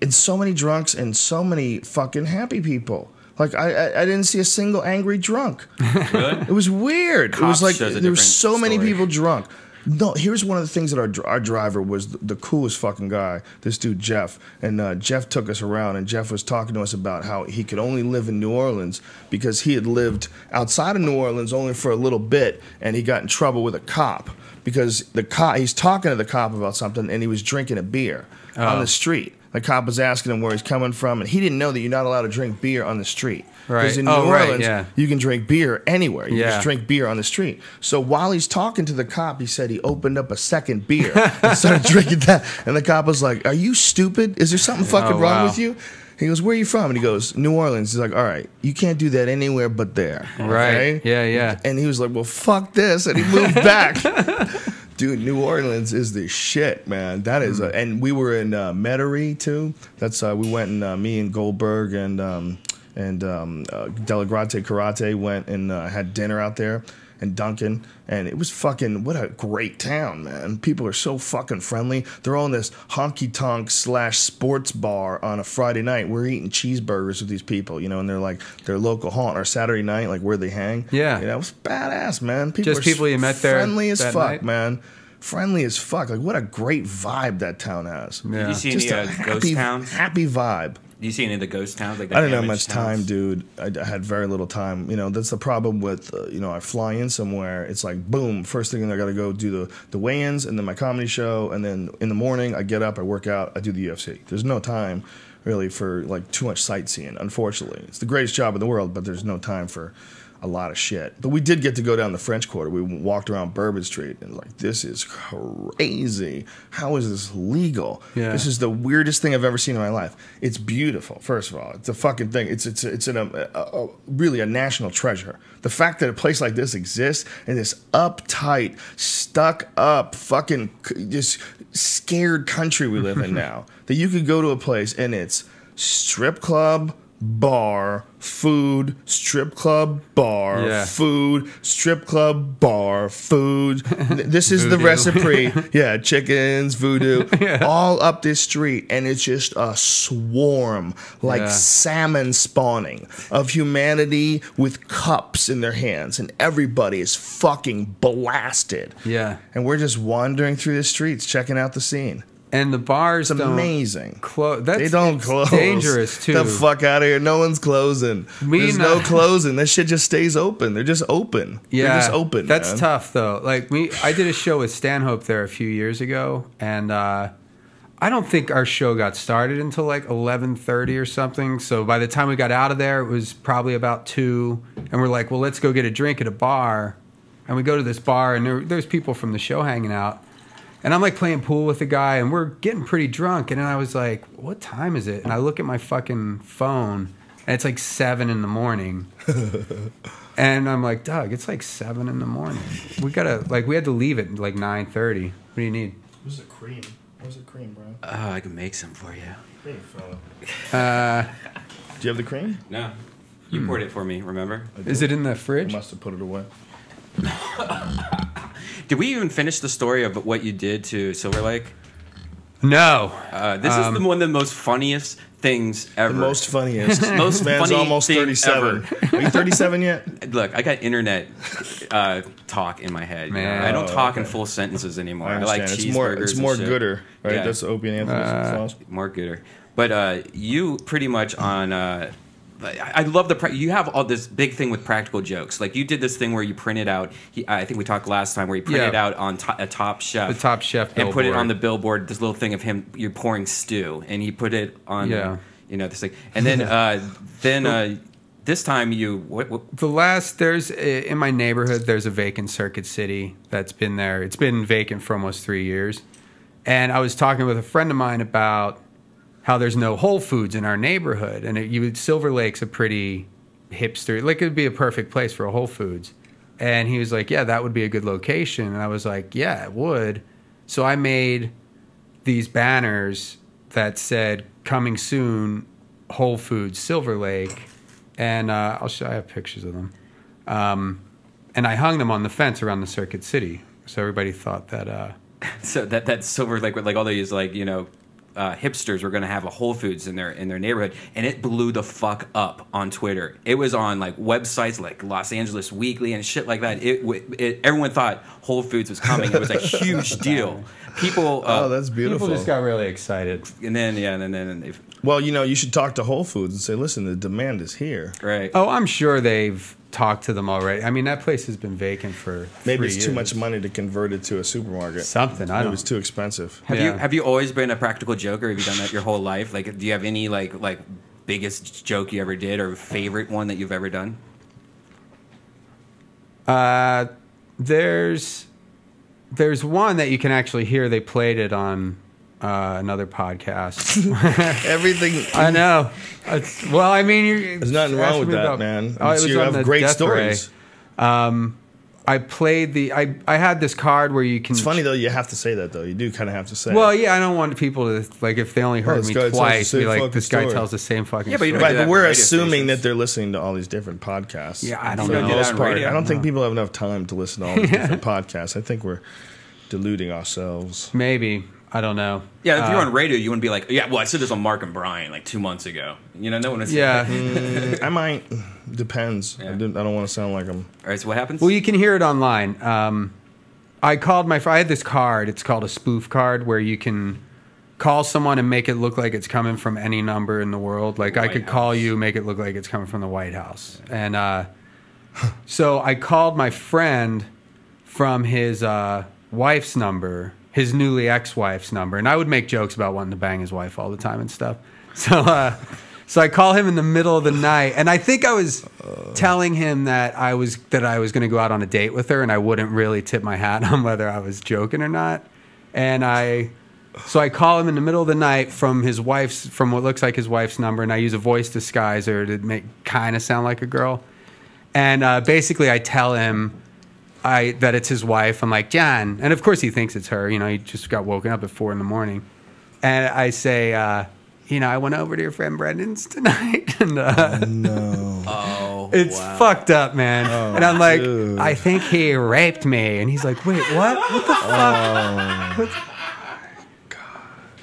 And so many drunks and so many fucking happy people. Like I didn't see a single angry drunk. Really? It was weird. It was Cops like shows a there were different so many story. people drunk. No, here's one of the things that our driver was the coolest fucking guy. This dude Jeff, and Jeff took us around, and Jeff was talking to us about how he could only live in New Orleans because he had lived outside of New Orleans only for a little bit, and he got in trouble with a cop because he's talking to the cop about something, and he was drinking a beer on the street. The cop was asking him where he's coming from, and he didn't know that you're not allowed to drink beer on the street. Right. Because in New Orleans, you can drink beer anywhere. You just drink beer on the street. So while he's talking to the cop, he said he opened up a second beer and started drinking that. And the cop was like, "Are you stupid? Is there something fucking wrong with you?" He goes, "Where are you from?" And he goes, "New Orleans." He's like, "All right, you can't do that anywhere but there." Right. Okay? Yeah. And he was like, "Well, fuck this." And he moved back. Dude, New Orleans is the shit, man. That is, and we were in Metairie too. That's we went and me and Goldberg and Delagrate Karate went and had dinner out there, and Duncan, and it was fucking, what a great town, man. People are so fucking friendly. They're all in this honky-tonk / sports bar on a Friday night. We're eating cheeseburgers with these people, you know, and they're like their local haunt, or Saturday night, like where they hang. Yeah. You know, it was badass, man. Just people you met there. Friendly as fuck, night? Man. Friendly as fuck. Like, what a great vibe that town has. Yeah. Did you see any ghost towns? Happy vibe. Do you see any of the ghost towns? Like the I didn't have damaged much time, towns? dude. I had very little time. You know, that's the problem with, you know, I fly in somewhere. It's like, boom, first thing I got to go do the weigh-ins and then my comedy show. And then in the morning, I get up, I work out, I do the UFC. There's no time, really, for, like, too much sightseeing, unfortunately. It's the greatest job in the world, but there's no time for a lot of shit. But we did get to go down the French Quarter. We walked around Bourbon Street and like, this is crazy. How is this legal? Yeah. This is the weirdest thing I've ever seen in my life. It's beautiful. First of all, it's a fucking thing. It's really a national treasure. The fact that a place like this exists in this uptight, stuck up, fucking just scared country we live in now, that you could go to a place and it's strip club, bar, food, strip club, bar, food, strip club, bar, food. This is the recipe. Yeah, chickens, voodoo, all up this street. And it's just a swarm, like salmon spawning, of humanity with cups in their hands. And everybody is fucking blasted. Yeah. And we're just wandering through the streets, checking out the scene. And the bars It's amazing. They don't close. Dangerous too. The fuck out of here! No one's closing. There's no closing. That shit just stays open. They're just open. Yeah, they're just open. That's man. tough though. Like I did a show with Stanhope there a few years ago, and I don't think our show got started until like 11:30 or something. So by the time we got out of there, it was probably about 2, and we're like, well, let's go get a drink at a bar, and we go to this bar, and there's people from the show hanging out. And I'm like playing pool with the guy, and we're getting pretty drunk. And then I was like, what time is it? And I look at my fucking phone, and it's like 7 in the morning. And I'm like, Doug, it's like 7 in the morning. We had to leave at like 9:30. What do you need? Where's the cream? Where's the cream, bro? Oh, I can make some for you. Hey, fella. Do you have the cream? No. You poured it for me, remember? Is it in the I fridge? must have put it away. Did we even finish the story of what you did to Silver Lake? No. This is one of the most funniest things ever. The most funniest. Most man's funny almost thing 37. ever. Are you 37 yet? Look, I got internet talk in my head. Man. I don't talk in full sentences anymore. I like understand. cheeseburgers. It's more and shit. gooder, right? Yeah. That's Opie and Anthony's sauce. More gooder. But you pretty much on. I love you have all this big thing with practical jokes. Like you did this thing where you printed out. I think we talked last time where you printed out on a Top Chef. The Top Chef and put it billboard. on the billboard. This little thing of him you're pouring stew, and he put it on. You know this thing, and then this time there's in my neighborhood. There's a vacant Circuit City that's been there. It's been vacant for almost 3 years, and I was talking with a friend of mine about how there's no Whole Foods in our neighborhood, and Silver Lake's a pretty hipster. Like it'd be a perfect place for a Whole Foods, and he was like, "Yeah, that would be a good location." And I was like, "Yeah, it would." So I made these banners that said "Coming soon, Whole Foods, Silver Lake," and I have pictures of them, and I hung them on the fence around the Circuit City, so everybody thought that. So that Silver Lake with like all these hipsters were going to have a Whole Foods in their neighborhood, and it blew the fuck up on Twitter. It was on like websites like Los Angeles Weekly and shit like that. Everyone thought Whole Foods was coming. It was a huge deal. People. Oh, that's beautiful. People just got really excited. And then Well, you should talk to Whole Foods and say, listen, the demand is here. Right. Oh, I'm sure they've talked to them already. I mean, that place has been vacant for Maybe 3 it's years. too much money to convert it to a supermarket. Something. I It don't. was too expensive. Have you always been a practical joker? Have you done that your whole life? Like, do you have any like biggest joke you ever did or favorite one that you've ever done? There's one that you can actually hear. They played it on another podcast. Everything. I know. Well, I mean, There's nothing wrong with that, man. Oh, it was You on have the great Death stories. Ray. I played the. I had this card where you can. It's funny though. You have to say that though. You do kind of have to say. Well, it. yeah, I don't want people to like if they only heard this me guy tells the twice, same be like, fucking this guy story. tells the same fucking. Yeah, but you don't story. Right, do but that we're for radio assuming stations. that they're listening to all these different podcasts. Yeah, I don't For the know. do that most on part, radio? I don't think people have enough time to listen to all these different podcasts. I think we're deluding ourselves. Maybe I don't know. Yeah, if you're on radio, you wouldn't be like, yeah, well, I said this on Mark and Brian like 2 months ago. You know, no one would say Yeah. that. I might. Depends. Yeah. I don't want to sound like I'm. All right, so what happens? Well, you can hear it online. I called my. I had this card. It's called a spoof card, where you can call someone and make it look like it's coming from any number in the world. Like I White could call House. you, make it look like it's coming from the White House. And so I called my friend from his wife's number, his newly ex-wife's number, and I would make jokes about wanting to bang his wife all the time and stuff. So I call him in the middle of the night, and I think I was telling him that I was going to go out on a date with her, and I wouldn't really tip my hat on whether I was joking or not. And so I call him in the middle of the night from what looks like his wife's number, and I use a voice disguiser to make kind of sound like a girl. And basically, I tell him that it's his wife. I'm like, John, and of course he thinks it's her. You know, he just got woken up at 4 a.m, and I say, I went over to your friend Brendon's tonight, and oh, it's wow. fucked up, man. And I'm like, dude. I think he raped me, and he's like, wait, what? What the fuck?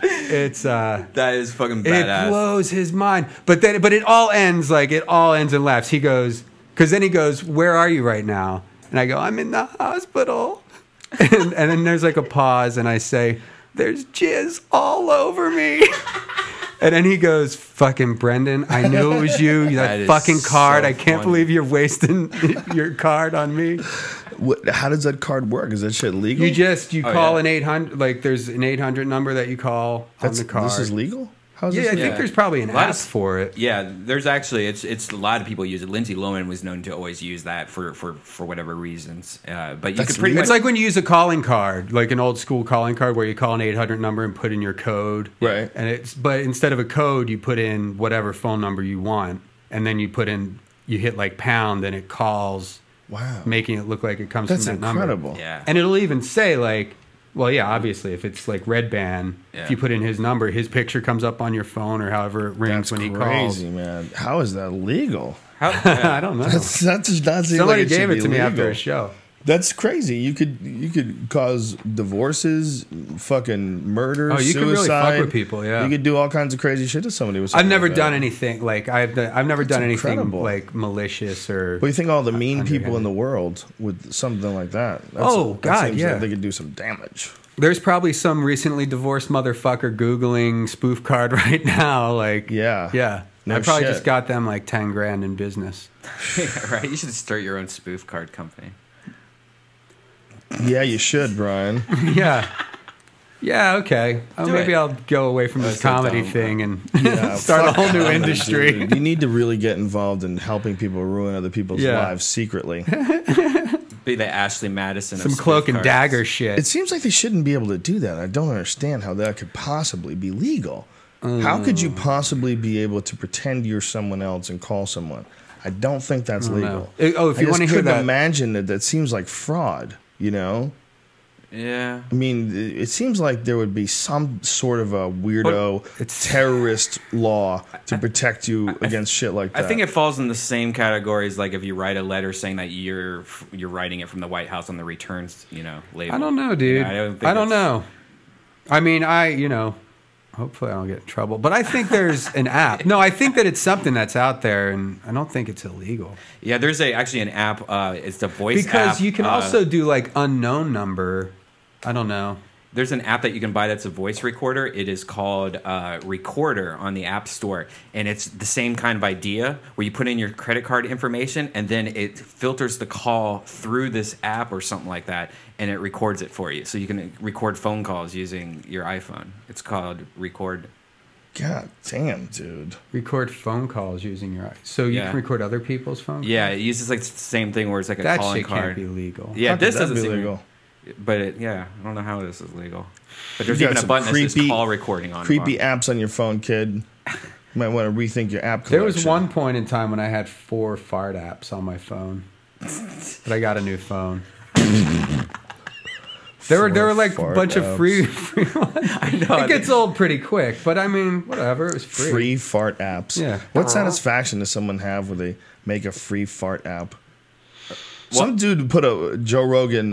It's That is fucking it badass. blows his mind. But it all ends in laughs. He goes, because then he goes, where are you right now? And I go, I'm in the hospital. And then there's like a pause, and I say, there's jizz all over me. And then he goes, fucking Brendon, I knew it was you. That That is fucking card. so I can't funny. believe you're wasting your card on me. How does that card work? Is that shit legal? You Oh, call yeah. an 800, like there's an 800 number that you call on the card. This is legal? How's Yeah, this I legal? think there's probably an A lot app of- for it. Yeah, there's actually it's a lot of people use it. Lindsay Lohan was known to always use that for whatever reasons. But you That's could pretty It's much like when you use a calling card, like an old school calling card where you call an 800 number and put in your code. Right. But instead of a code, you put in whatever phone number you want, and then you hit like pound, and it calls, Wow. making it look like it comes That's from that incredible. number. yeah. And it'll even say like, well, yeah, obviously, if it's like Redban, Yeah. if you put in his number, his picture comes up on your phone or however it rings That's when he crazy, man. How is that legal? How, calls. I don't know. That does not seem Somebody like it should gave it be to me after legal. a show. That's crazy. You could cause divorces, fucking murder, Oh, you suicide. can really fuck with people, yeah. You could do all kinds of crazy shit to somebody. With I've something never like done that. anything like I've never done anything incredible. like malicious or. What do you think? All the mean Underhanded. people in the world with something like that. Oh, God, seems yeah. like they could do some damage. There's probably some recently divorced motherfucker Googling spoof card right now. Like, Yeah. yeah. No I probably shit. just got them like 10 grand in business. right? You should start your own spoof card company. Yeah, you should, Brian. Yeah. Yeah, okay. Do Maybe it. I'll go away from this That's so comedy dumb, thing and Yeah, start a fuck whole new comedy, industry. dude. You need to really get involved in helping people ruin other people's Yeah. lives secretly. Be the Ashley Madison. Some of cloak spoof and cards. dagger shit. It seems like they shouldn't be able to do that. I don't understand how that could possibly be legal. How could you possibly be able to pretend you're someone else and call someone? I don't think that's don't legal. know. Oh, if I you just wanna hear couldn't that- imagine that seems like fraud, you know? Yeah. I mean, it seems like there would be some sort of a weirdo It's- terrorist law to protect you against shit like that. I think it falls in the same category as like if you write a letter saying that you're writing it from the White House on the returns, label. I don't know, dude. I don't, think I don't that's- know. I mean, hopefully I don't get in trouble. But I think there's an app. No, I think that it's something that's out there, and I don't think it's illegal. Yeah, there's actually an app. It's the voice app. Because you can also do like unknown number. I don't know. There's an app that you can buy that's a voice recorder. It is called Recorder on the App Store. And it's the same kind of idea where you put in your credit card information and then it filters the call through this app or something like that, and it records it for you. So you can record phone calls using your iPhone. It's called Record. God damn, dude. Record phone calls using your iPhone. So you can record other people's phone calls? Yeah, it uses like the same thing where it's like a that calling shit card. Can't be legal. Yeah, How this could that doesn't be seem legal. But I don't know how this is legal. But there's You got even a some button that says creepy- call recording on Creepy it. apps on your phone, kid. You might want to rethink your app collection. There was one point in time when I had 4 fart apps on my phone. But I got a new phone. There were like a bunch of free ones. I know. It gets old pretty quick, but I mean, whatever. It was free. Free fart apps. Yeah. What satisfaction does someone have where they make a free fart app? Some dude put a Joe Rogan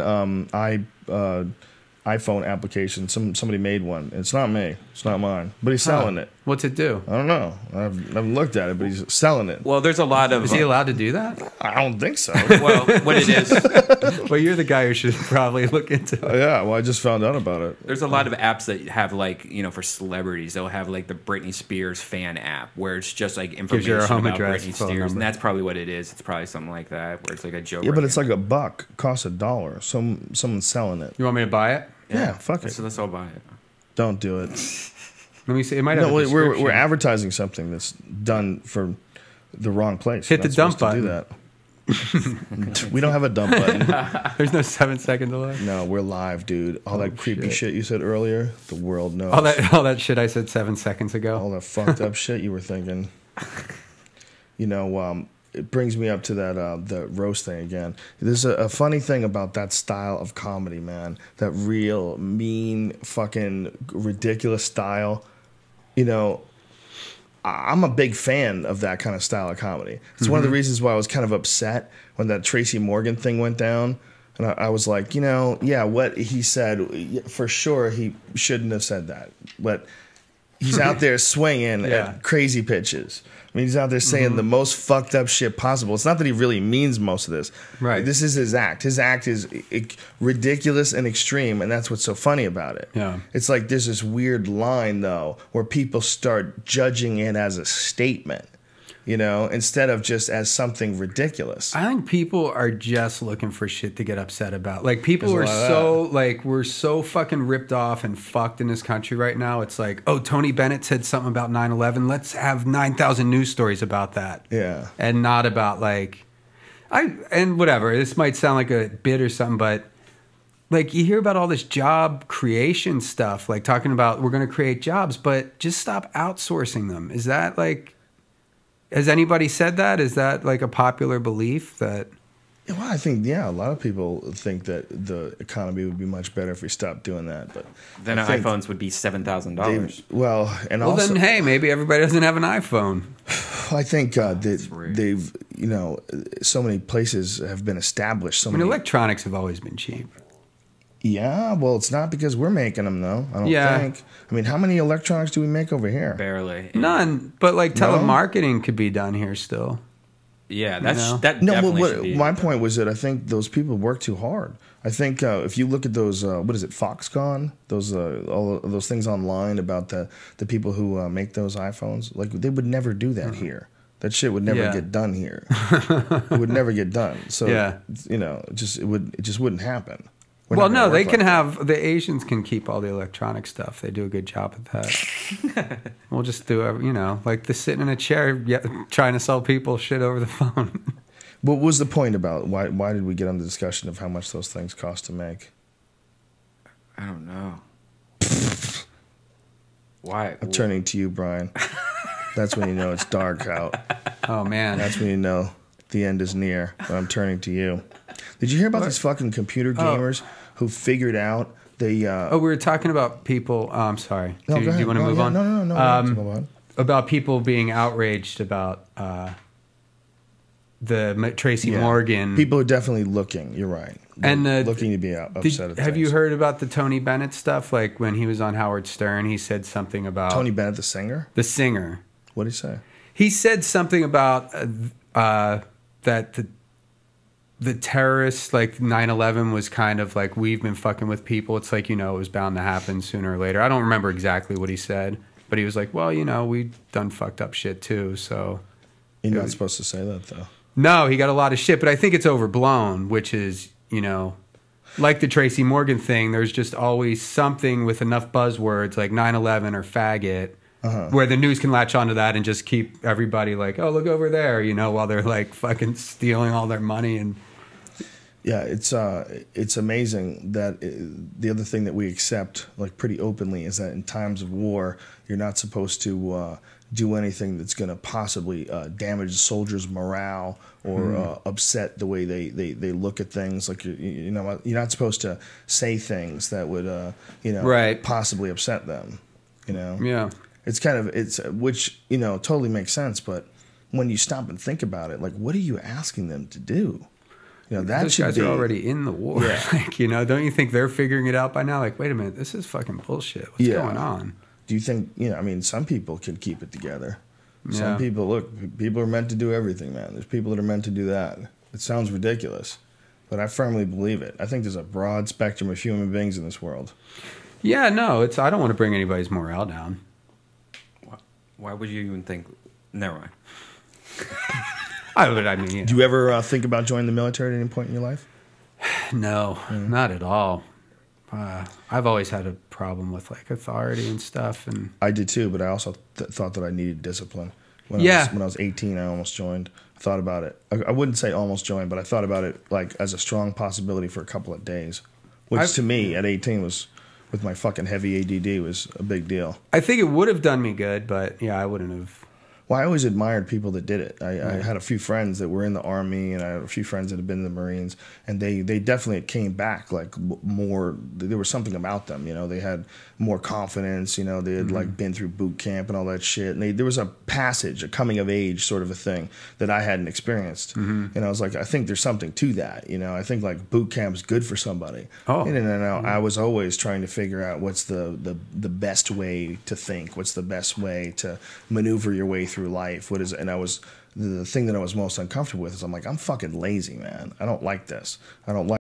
iPhone application. Somebody made one. It's not me. It's not mine. But he's selling it. What's it do? I don't know. I haven't looked at it, but he's selling it. Well, there's a lot of. Is he allowed to do that? I don't think so. Well, what it is, Well, you're the guy who should probably look into it. Yeah, well, I just found out about it. there's a lot of apps that have like for celebrities. They'll have like the Britney Spears fan app where it's just like information your home about address, Britney phone Spears, number. and that's probably what it is. It's probably something like that where it's like a joke. Yeah, but it's like $1. Costs $1. Someone's selling it. You want me to buy it? Yeah, fuck it. So let's all buy it. Don't do it. Let me see. It might have No, a description. we're advertising something that's done for the wrong place. Hit You're the not dump supposed to do that. We don't have a dump button. There's no 7-second delay. No, we're live, dude. All that creepy shit you said earlier, the world knows. All that shit I said 7 seconds ago. All that fucked up shit you were thinking. It brings me up to that the roast thing again. There's a funny thing about that style of comedy, man. That real mean, fucking ridiculous style. I'm a big fan of that kind of style of comedy. It's one of the reasons why I was kind of upset when that Tracy Morgan thing went down. And I was like, what he said, for sure he shouldn't have said that. But he's out there swinging at crazy pitches. I mean, he's out there saying the most fucked up shit possible. It's not that he really means most of this. Right. This is his act. His act is ridiculous and extreme, and that's what's so funny about it. Yeah. It's like there's this weird line, though, where people start judging it as a statement, instead of just as something ridiculous. I think people are just looking for shit to get upset about. Like, people There's a are lot so, of like, we're so fucking ripped off and fucked in this country right now. It's like, oh, Tony Bennett said something about 9/11. Let's have 9,000 news stories about that. Yeah. And not about, like, and whatever. This might sound like a bit or something, but, like, you hear about all this job creation stuff, like talking about we're going to create jobs, but just stop outsourcing them. Is that, like... Has anybody said that? Is that like a popular belief that... Well, I think, a lot of people think that the economy would be much better if we stopped doing that. But Then I think iPhones would be $7,000. Well, and Well, also... then, hey, maybe everybody doesn't have an iPhone. I think rude. they've, so many places have been established. I mean, electronics have always been cheap. Yeah, well, it's not because we're making them, though. I don't think. I mean, how many electronics do we make over here? Barely. None. But, like, No? telemarketing could be done here still. Yeah, know? that No, definitely but should be. my point was that I think those people work too hard. I think if you look at those, what is it, Foxconn? Those all of those things online about the people who make those iPhones, like they would never do that here. That shit would never get done here. It would never get done. So it just wouldn't happen. We're Well, not no, gonna they work can like have... The Asians can keep all the electronic stuff. They do a good job at that. We'll just do, like the sitting in a chair trying to sell people shit over the phone. What was the point about why did we get on the discussion of how much those things cost to make? I don't know. Why? I'm turning to you, Brian. That's when you know it's dark out. Oh, man. That's when you know the end is near. But I'm turning to you. Did you hear about these fucking computer gamers who figured out they... we were talking about people... I'm sorry. No, do go ahead. you want to move on? No. Go on. About people being outraged about the Tracy Morgan... People are definitely looking. You're right. And looking to be upset at Have you things. heard about the Tony Bennett stuff? Like when he was on Howard Stern, he said something about... Tony Bennett, the singer? The singer. What did he say? He said something about that the terrorists, like 9/11 was kind of like, we've been fucking with people. It's like, it was bound to happen sooner or later. I don't remember exactly what he said, but he was like, well, we've done fucked up shit too. So You're not supposed to say that though. no, he got a lot of shit, but I think it's overblown, which is, like the Tracy Morgan thing, there's just always something with enough buzzwords like 9/11 or faggot, where the news can latch onto that and just keep everybody like, oh, look over there, while they're like fucking stealing all their money. And yeah, it's amazing that the other thing that we accept like pretty openly is that in times of war, you're not supposed to do anything that's going to possibly damage soldiers' morale or upset the way they look at things. Like you're not supposed to say things that would right. possibly upset them. Yeah, it's which totally makes sense. But when you stop and think about it, like what are you asking them to do? That those guys are already in the war. Yeah. Like, don't you think they're figuring it out by now? Like, wait a minute, this is fucking bullshit. What's going on? Do you think, some people can keep it together. Yeah. Some people are meant to do everything, man. There's people that are meant to do that. It sounds ridiculous, but I firmly believe it. I think there's a broad spectrum of human beings in this world. Yeah, no, I don't want to bring anybody's morale down. Why would you even think? Never mind. Do you ever think about joining the military at any point in your life? No, not at all. I've always had a problem with like authority and stuff, and I did too. But I also thought that I needed discipline. When I was 18, I almost joined. I thought about it. I wouldn't say almost joined, but I thought about it like as a strong possibility for a couple of days, which to me at 18 was, with my fucking heavy ADD, was a big deal. I think it would have done me good, but yeah, I wouldn't have. Well, I always admired people that did it. I had a few friends that were in the Army, and I had a few friends that had been in the Marines, and they definitely came back like more. There was something about them, They had more confidence, They had like been through boot camp and all that shit, and there was a passage, a coming of age sort of a thing that I hadn't experienced, and I was like, I think there's something to that, I think like boot camp's good for somebody. Oh, and I was always trying to figure out what's the best way to think, what's the best way to maneuver your way through life. The thing that I was most uncomfortable with is I'm like, I'm fucking lazy, man. I don't like this. I don't like